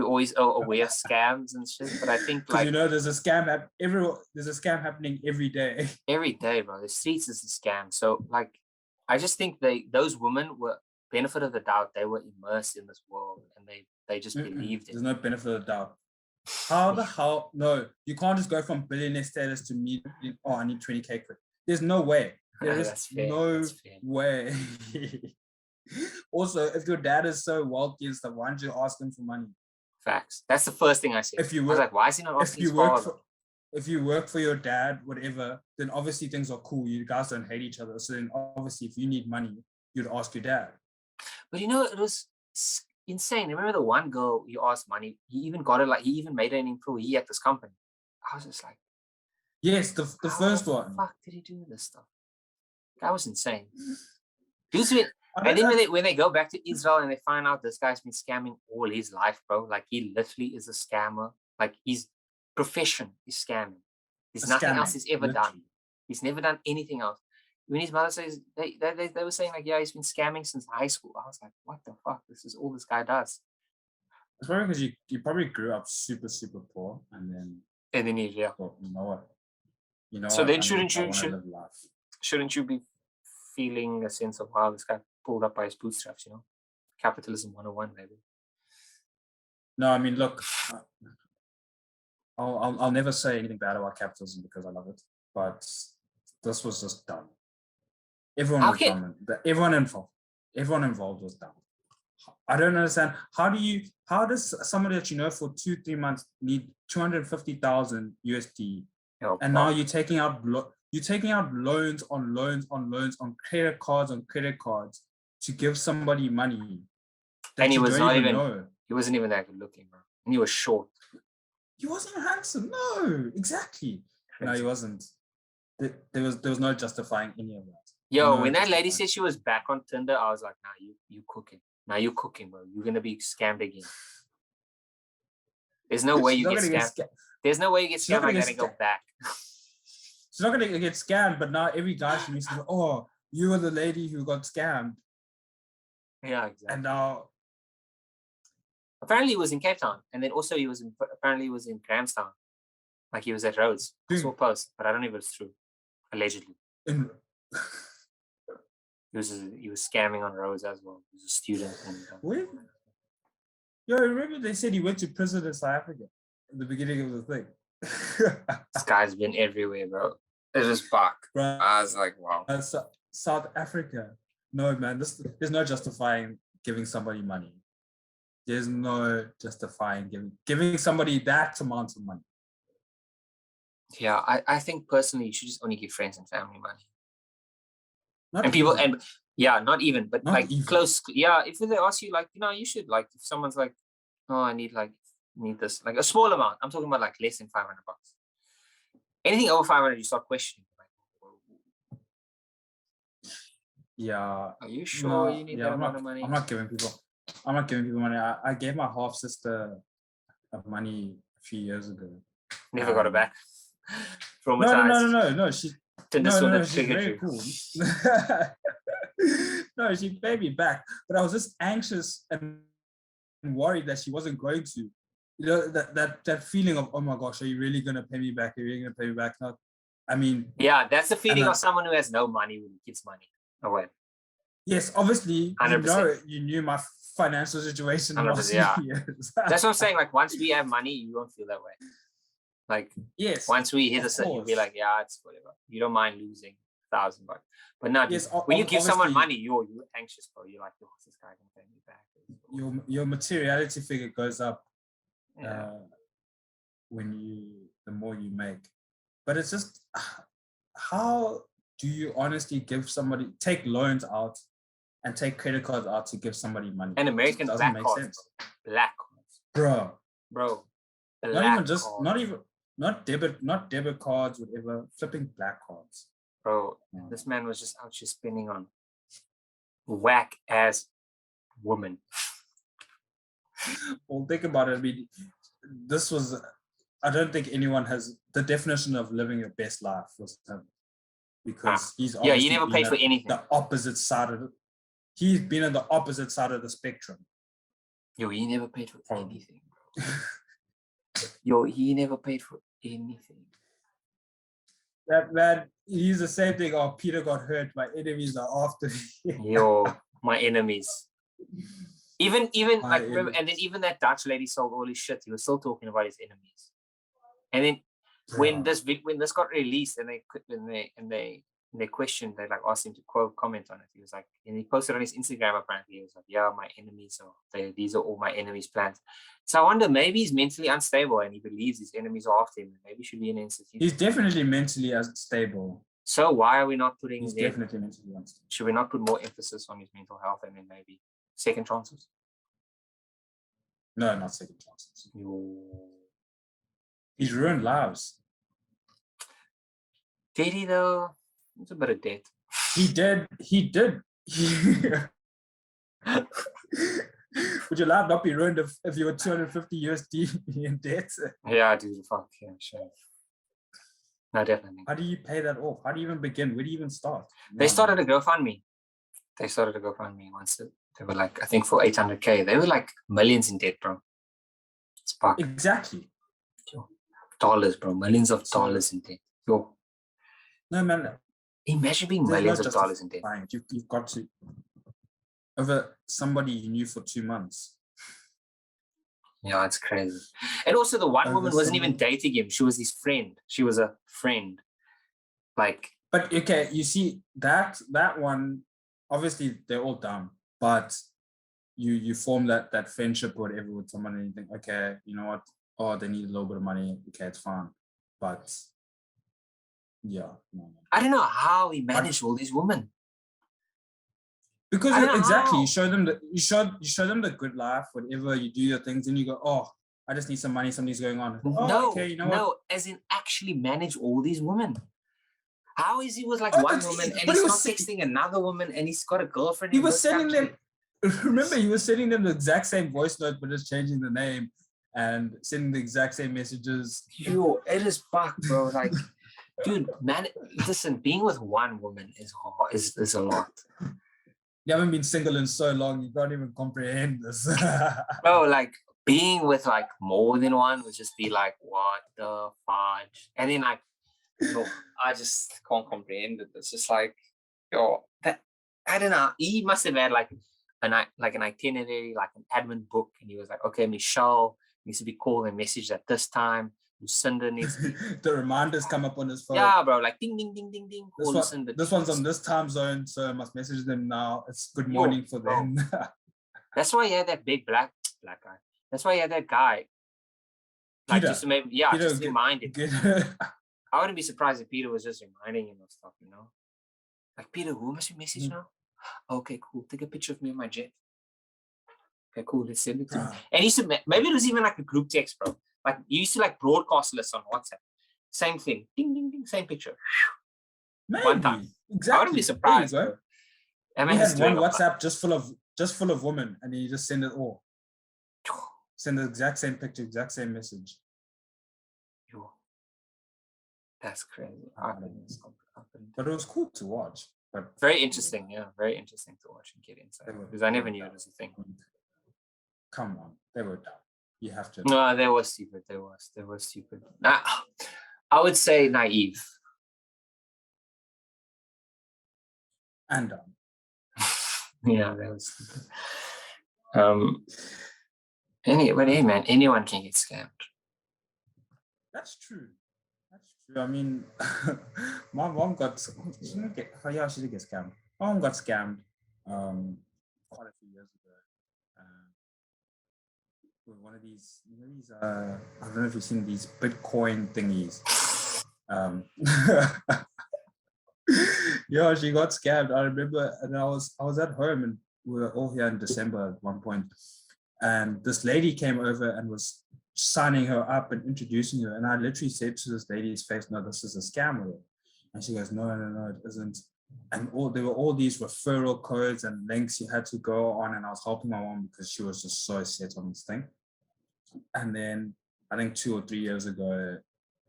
S1: always aware of scams and shit. But I think
S2: there's a scam happening every day.
S1: Every day, bro. The streets is a scam. So like, I just think those women were, benefit of the doubt, they were immersed in this world and they just believed it.
S2: There's no benefit of the doubt. How the hell? No, you can't just go from billionaire status to me. Oh, I need 20K quick. There's no way. There is no way. Also, if your dad is so wealthy and stuff, why don't you ask him for money?
S1: Facts. That's the first thing I said. I was like, why is he not asking his father?
S2: If you work for your dad, whatever, then obviously things are cool. You guys don't hate each other. So then obviously if you need money, you'd ask your dad.
S1: But it was insane. Remember the one girl you asked money, he even got it, like he even made her an employee at this company. I was just like,
S2: yes, the first one.
S1: Fuck did he do this stuff? That was insane. And then when they go back to Israel and they find out this guy's been scamming all his life, bro, like he literally is a scammer. Like his profession is scamming. There's nothing else he's ever done. He's never done anything else. When his mother says, they were saying like, yeah, he's been scamming since high school. I was like, what the fuck? This is all this guy does.
S2: It's probably because you probably grew up super, super poor and then
S1: yeah.
S2: Well, you know what?
S1: So then shouldn't you be feeling a sense of, wow, this guy pulled up by his bootstraps, Capitalism 101, baby.
S2: No, I mean, look, I'll never say anything bad about capitalism because I love it, but this was just dumb. Everyone involved was dumb. I don't understand. How does somebody that you know for 2-3 months need 250,000 USD, and now you're taking out loans on loans on loans on credit cards to give somebody money,
S1: and he wasn't even that good looking, bro, and he was short.
S2: He wasn't handsome. No, exactly. No, he wasn't. There was no justifying any of that.
S1: Yo, when that lady said she was back on Tinder, I was like, nah, you cooking. Now you're cooking, bro. You're gonna be scammed again. There's no way you get scammed. There's no way you get scammed. I gotta go back.
S2: She's not gonna get scammed, but now every guy she meets, oh, you were the lady who got scammed.
S1: Yeah, exactly.
S2: And now,
S1: apparently he was in Cape Town, and then also he was in Grahamstown, like he was at Rhodes. I saw a post, but I don't know if it's true. Allegedly, he was scamming on Rhodes as well. He was a student.
S2: Wait. Yo, remember they said he went to prison in South Africa at the beginning of the thing.
S1: This guy's been everywhere, bro. It's just fuck. Bro, I was like, wow.
S2: South Africa. No, man. There's no justifying giving somebody money. There's no justifying giving somebody that amount of money.
S1: Yeah, I think personally you should just only give friends and family money. Not even, but not like even. Close. Yeah, if they ask you, like, you should, like, if someone's like, oh, I need this, like a small amount. I'm talking about like less than $500. Anything over 500, you start questioning. Like,
S2: yeah.
S1: Are you sure you need that amount of money?
S2: I'm not giving people money. I gave my half sister money a few years ago.
S1: Never got it back.
S2: No.
S1: Tinder
S2: No,
S1: Swindler
S2: she's very cool. No, she paid me back, but I was just anxious and worried that she wasn't going to. You know, that feeling of, oh my gosh, are you really gonna pay me back? Are you really gonna pay me back? Not, I mean,
S1: yeah, that's the feeling of someone who has no money when he gives money away.
S2: Yes, obviously,
S1: 100%.
S2: You knew my financial situation.
S1: Yeah. That's what I'm saying. Like, once we have money, you won't feel that way. Like, yes, once we hit a, you'll be like, yeah, it's whatever. You don't mind losing $1,000. But now, yes, when you give someone money, you're anxious, bro. You're like, oh, this guy can pay me back.
S2: Your materiality figure goes up the more you make. But it's just, how do you honestly take loans out and take credit cards out to give somebody money?
S1: And American black cards. Black
S2: cards. Bro. Not debit cards, whatever, flipping black cards.
S1: Bro, this man was just out here spending on whack ass woman.
S2: Well, think about it. I mean, I don't think anyone has the definition of living your best life was him. Because he's
S1: he never paid for anything.
S2: The opposite side of it. He's been on the opposite side of the spectrum.
S1: Yo, he never paid for anything, bro. Yo, he never paid for anything.
S2: That he's the same thing. Oh, Peter got hurt. My enemies are after me.
S1: Yo, my enemies. Even like remember, and then even that Dutch lady sold all his shit. He was still talking about his enemies. And then when this got released, and they questioned, they like asked him to comment on it. He was like, and he posted on his Instagram apparently. He was like, yeah, my enemies these are all my enemies' plans. So I wonder, maybe he's mentally unstable and he believes his enemies are after him. Maybe he should be in an institution.
S2: He's definitely mentally unstable.
S1: So why are we not putting?
S2: He's definitely mentally unstable.
S1: Should we not put more emphasis on his mental health and then maybe second chances?
S2: No, not second chances. He's ruined lives.
S1: Did he though? It's a bit of debt.
S2: He did. Would your life not be ruined if you were 250 USD in debt?
S1: Yeah, dude. Fuck yeah, sure. No, definitely.
S2: How do you pay that off? How do you even begin? Where do you even start?
S1: They started a GoFundMe. Once they were like, I think for 800K. They were like millions in debt, bro. It's fuck.
S2: Exactly.
S1: Dollars, bro. Millions of dollars in debt. Yo.
S2: No, man.
S1: Imagine being millions of dollars in debt.
S2: You've got to. Over somebody you knew for 2 months.
S1: Yeah, it's crazy. And also the one woman wasn't even dating him. She was his friend. She was a friend. Like.
S2: But okay, you see that one, obviously they're all dumb, but you form that friendship or whatever with someone and you think, okay, you know what? Oh, they need a little bit of money. Okay, it's fine. But yeah. No.
S1: I don't know how he managed all these women.
S2: Because exactly, you show them the good life, whatever, you do your things, and you go, oh, I just need some money, something's going on. Oh, okay, you know what?
S1: As in actually manage all these women. How is he was like one woman and he's not texting another woman and he's got a girlfriend?
S2: He was sending them, remember, he was sending them the exact same voice note, but just changing the name and sending the exact same messages.
S1: Yo, it is fucked, bro. Like, dude, man, listen, being with one woman is a lot.
S2: You haven't been single in so long, you can't even comprehend this.
S1: Bro, like being with like more than one would just be like, what the fudge? And then like, no, I just can't comprehend it. It's just like, yo, that I don't know. He must have had like an itinerary, like an admin book, and he was like, okay, Michelle needs to be called and messaged at this time. Lucinda needs to be...
S2: The reminders come up on his phone.
S1: Yeah, bro, like ding, ding, ding, ding, ding.
S2: This one's on this time zone, so I must message them now. It's good morning for them.
S1: That's why he had that big black guy. That's why he had that guy. Like Peter. Just to remind him. I wouldn't be surprised if Peter was just reminding him of stuff, you know? Like, Peter, who must we message now? Okay, cool. Take a picture of me on my jet. Okay, cool. Let's send it to him. And he used to, maybe it was even like a group text, bro. Like, you used to like broadcast lists on WhatsApp. Same thing. Ding, ding, ding. Same picture.
S2: Maybe.
S1: One time.
S2: Exactly.
S1: I wouldn't be surprised, bro.
S2: He had one WhatsApp just full of women, and he just send it all. Send the exact same picture, exact same message.
S1: That's crazy.
S2: But it was cool to watch. But
S1: very interesting, very interesting to watch and get inside. Because I never knew it was a thing.
S2: Come on, they were dumb. You have to.
S1: No, they were stupid. They were stupid. I would say naive.
S2: And dumb.
S1: Yeah, that was stupid. But hey, man, anyone can get scammed.
S2: That's true. I mean, my mom got. She did get scammed. My mom got scammed quite a few years ago. With one of these, I don't know if you've seen these Bitcoin thingies. Yeah, she got scammed. I remember, and I was at home, and we were all here in December at one point, and this lady came over and was signing her up and introducing her, and I literally said to this lady's face, "No, this is a scam." And she goes, "No, it isn't." And there were all these referral codes and links you had to go on, and I was helping my mom because she was just so set on this thing. And then I think 2 or 3 years ago,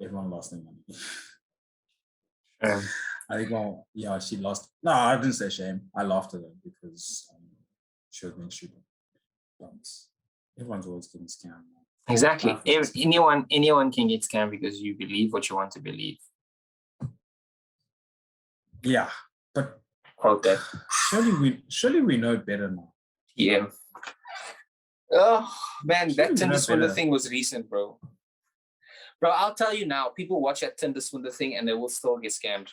S2: everyone lost their money. I think, she lost. No, I didn't say shame. I laughed at her because she was being stupid. But everyone's always getting scammed.
S1: Exactly. Anyone can get scammed because you believe what you want to believe.
S2: Yeah, but
S1: okay.
S2: Surely we know better now.
S1: Yeah. Oh man, that Tinder Swindler thing was recent, bro. Bro, I'll tell you now, people watch that Tinder Swindler thing and they will still get scammed.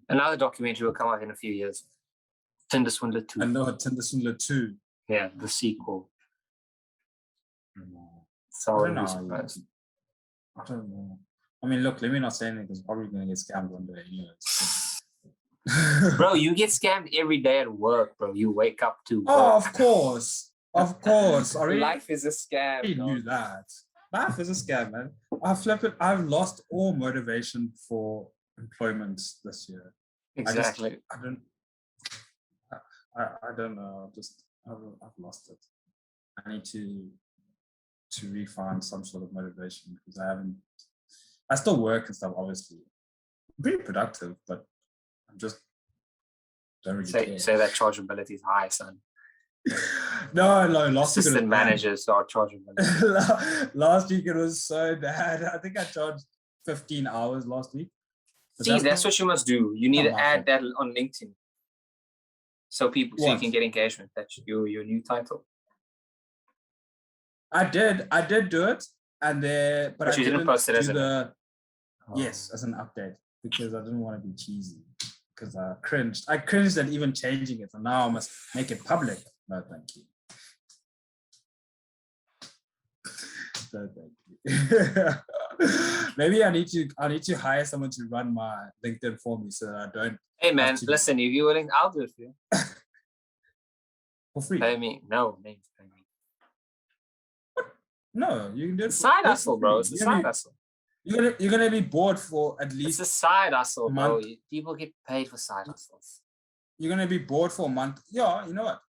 S1: Another documentary will come out in a few years. Tinder Swindler 2.
S2: I know, Tinder Swindler 2.
S1: Yeah, the sequel.
S2: So I don't know. I don't know. I mean, look, let me not say anything because I'm probably going to get scammed one day.
S1: Bro, you get scammed every day at work, bro. You wake up to work.
S2: Oh, of course.
S1: Life is a scam.
S2: I knew that. Life is a scam, man. I've lost all motivation for employment this year.
S1: Exactly.
S2: I don't know. I've lost it. I need to refine some sort of motivation because I still work and stuff, obviously. I'm pretty productive, but I'm just don't really care.
S1: Say that chargeability is high, son.
S2: No, last week
S1: assistant managers are chargeability.
S2: Last week it was so bad. I think I charged 15 hours last week.
S1: See, that's what you must do. You need to add that on LinkedIn. So you can get engagement. That's your new title.
S2: I did do it, and but
S1: you didn't post it as
S2: yes, as an update because I didn't want to be cheesy. Because I cringed. I cringed at even changing it, and now I must make it public. No, thank you. No, thank you. Maybe I need to hire someone to run my LinkedIn for me so that I don't.
S1: Hey man, listen, if you're willing, I'll do it for you.
S2: For free.
S1: Pay me. No, pay me.
S2: No, you can do it.
S1: Side hustle, bro. It's a side hustle.
S2: You're gonna be bored for at least.
S1: It's a side hustle, bro. People get paid for side hustles.
S2: You're gonna be bored for a month. Yeah, you know what?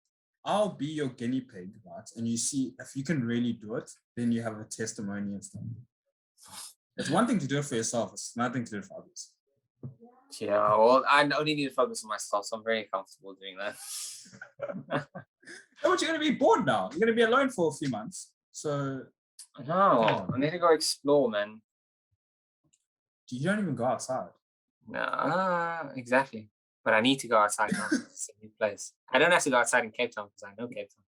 S2: I'll be your guinea pig, right? And you see if you can really do it, then you have a testimony and stuff. It's one thing to do it for yourself. It's another thing to do it for others.
S1: Yeah, well, I only need to focus on myself, so I'm very comfortable doing that.
S2: But you're gonna be bored now. You're gonna be alone for a few months. So
S1: no, I need to go explore, man.
S2: You don't even go outside.
S1: No, exactly. But I need to go outside now. It's a new place. I don't have to go outside in Cape Town because I know Cape Town.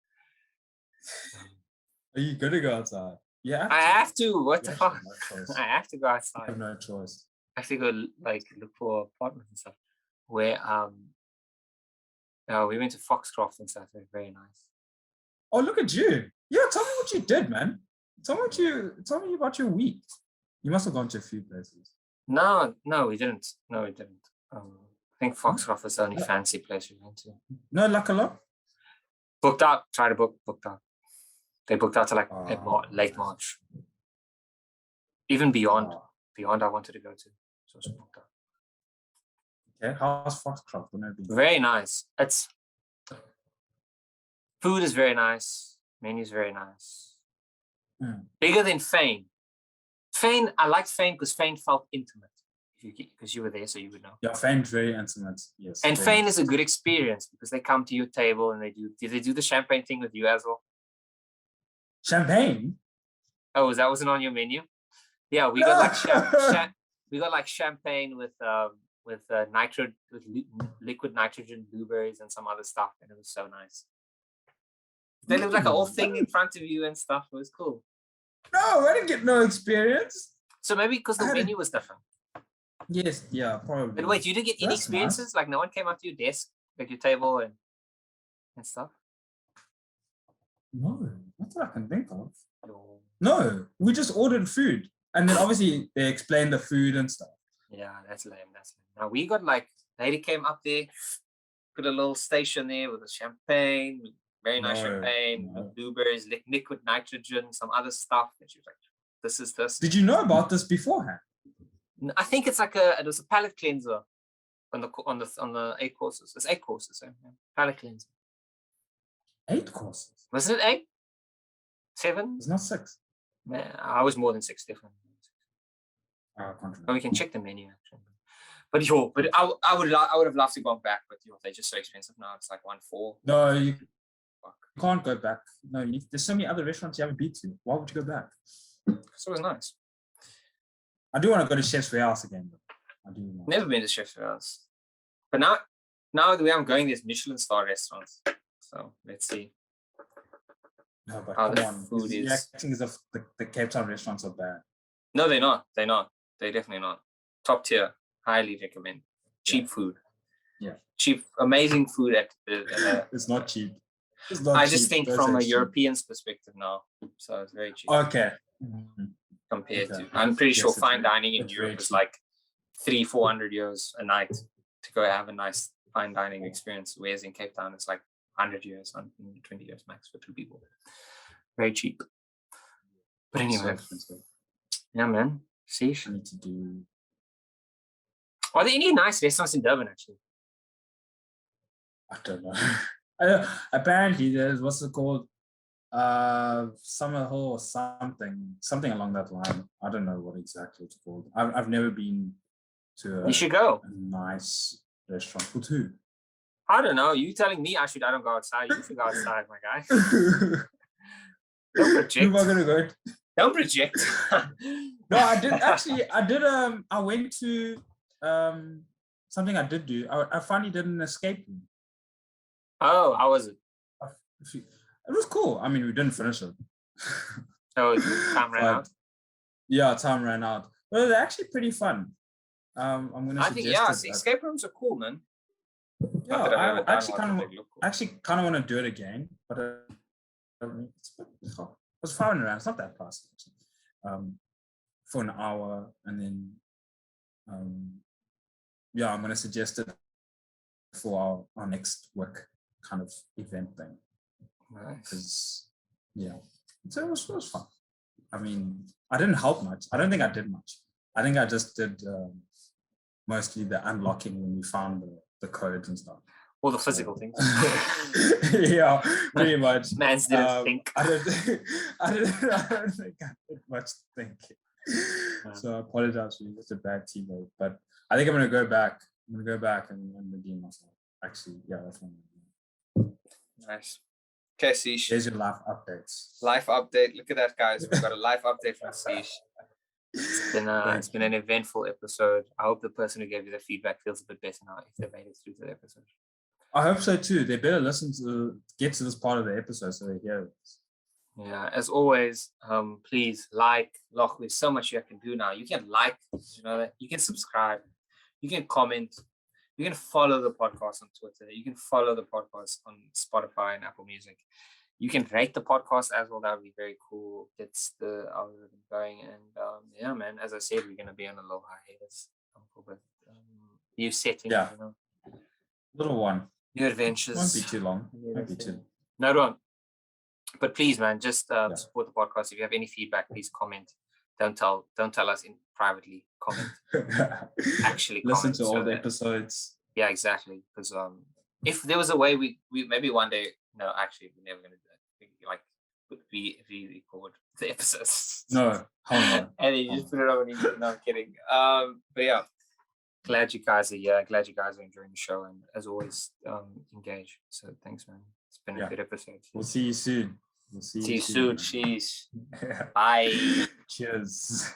S2: Are you gonna go outside? Yeah.
S1: I have to. What the fuck? I have to go outside.
S2: I have no choice.
S1: I have to go look for apartments and stuff. Where we went to Foxcroft and stuff. It was very nice.
S2: Oh, look at you! Yeah, tell me what you did, man. Tell me about your week. You must have gone to a few places.
S1: No, we didn't. I think Foxcroft was the only fancy place we went to.
S2: No Lakala?
S1: Booked out. Tried to booked out. They booked out to late March. Even beyond I wanted to go to. So it's booked out.
S2: Okay, how's Foxcroft?
S1: Very nice. Food is very nice. Menu is very nice. Bigger than Fane. Fane, I liked Fane because Fane felt intimate. Because you were there, so you would know.
S2: Yeah, Fane's very intimate. Yes.
S1: And Fane is a good experience because they come to your table and did they do the champagne thing with you as well?
S2: Champagne?
S1: Oh, that wasn't on your menu? Yeah, we got like champagne with liquid nitrogen blueberries and some other stuff, and it was so nice. They looked like a whole thing in front of you and stuff. It was cool.
S2: No, I didn't get no experience.
S1: So maybe because the menu was different.
S2: Yes, yeah, probably.
S1: But wait, you didn't get any experiences? Nice. Like no one came up to your desk, like your table and stuff?
S2: No, not that I can think of. No, we just ordered food. And then obviously they explained the food and stuff.
S1: Yeah, that's lame. Now we got like, lady came up there, put a little station there with a champagne, very nice champagne, with blueberries, liquid nitrogen, some other stuff. And she was like, this is this.
S2: Did you know about this beforehand?
S1: I think it's like it was a palate cleanser on the 8 courses. It's 8 courses, so yeah. Palate cleanser.
S2: 8 courses?
S1: Was it 8? 7?
S2: It's not 6.
S1: Man, I was more than 6, definitely. But we can check the menu actually. But I would have loved to go back, but they're just so expensive now. It's like 1.4.
S2: No, you can't go back. No, there's so many other restaurants you haven't been to. Why would you go back?
S1: So it was nice.
S2: I do want to go to Chef's Warehouse again. Though. I do.
S1: Never been to Chef's Warehouse, but now the way I'm going, there's Michelin star restaurants. So let's see.
S2: No, but come on. Food is. You're acting as if the Cape Town restaurants are bad.
S1: No, they're not. They're not. They're definitely not. Top tier. Highly recommend. Cheap food.
S2: Yeah.
S1: Cheap, amazing food at
S2: it's not cheap.
S1: I just think from a European's perspective now. So it's very cheap.
S2: Okay.
S1: Compared to, I'm pretty sure fine dining in Europe is like 300-400 euros a night to go have a nice fine dining experience. Whereas in Cape Town, it's like 100 euros, 120 euros max for 2 people. Very cheap. But anyway, yeah, man. See,
S2: I need to do.
S1: Are there any nice restaurants in Durban actually?
S2: I don't know. Apparently, there's what's it called? Summer Hill or something along that line. I don't know what exactly it's called. I've never been to
S1: you should go.
S2: A nice restaurant. With who?
S1: I don't know. You telling me I don't go outside. You should go outside, my guy. Don't project.
S2: Who am I gonna go to?
S1: Don't project.
S2: No, I did actually. I went to something I did do. I finally did an escape room.
S1: Oh, how was it?
S2: It was cool. I mean, we didn't finish it.
S1: Oh, time ran out?
S2: Yeah, time ran out. But they're actually pretty fun. I'm gonna.
S1: I think escape rooms are cool, man.
S2: Yeah, I actually kind of want to do it again, but it was fun around. It's not that fast. For an hour, and then I'm gonna suggest it for our next work kind of event thing.
S1: Nice.
S2: So it was fun. I mean, I didn't help much. I don't think I did much. I think I just did mostly the unlocking when we found the codes and stuff.
S1: All the physical things.
S2: Yeah, pretty much.
S1: Mans didn't think.
S2: I don't think I did much thinking. So I apologize for you. It's a bad teammate. But I think I'm gonna go back. I'm gonna go back and redeem myself. Actually, yeah, that's one.
S1: Nice. Okay, Siish.
S2: There's your life updates.
S1: Life update. Look at that, guys. We've got a life update from Siish. It's been an eventful episode. I hope the person who gave you the feedback feels a bit better now if they made it through to the episode.
S2: I hope so too. They better get to this part of the episode so they hear it.
S1: Yeah, as always, please like. Look, there's so much you can do now. You can like, you can subscribe, you can comment, you can follow the podcast on Twitter, you can follow the podcast on Spotify and Apple Music. You can rate the podcast as well. That would be very cool. Gets the algorithm going. And yeah, man, as I said, we're going to be on a little hiatus. New setting,
S2: yeah. Little one.
S1: New adventures.
S2: Won't be too long. Won't be too.
S1: No, don't. But please, man, just support the podcast. If you have any feedback, please comment. Don't tell us privately. Comment. Actually,
S2: listen to all the episodes.
S1: Yeah, exactly. Because if there was a way we maybe one day. No, actually, we're never going to do that. Like, we record the episodes.
S2: No, hell no.
S1: And then you just put it on YouTube. No, I'm kidding. But yeah, glad you guys are here. Glad you guys are enjoying the show, and as always, engage. So thanks, man. It's been a good episode.
S2: We'll see you soon.
S1: See you soon. Cheers. Bye.
S2: Cheers.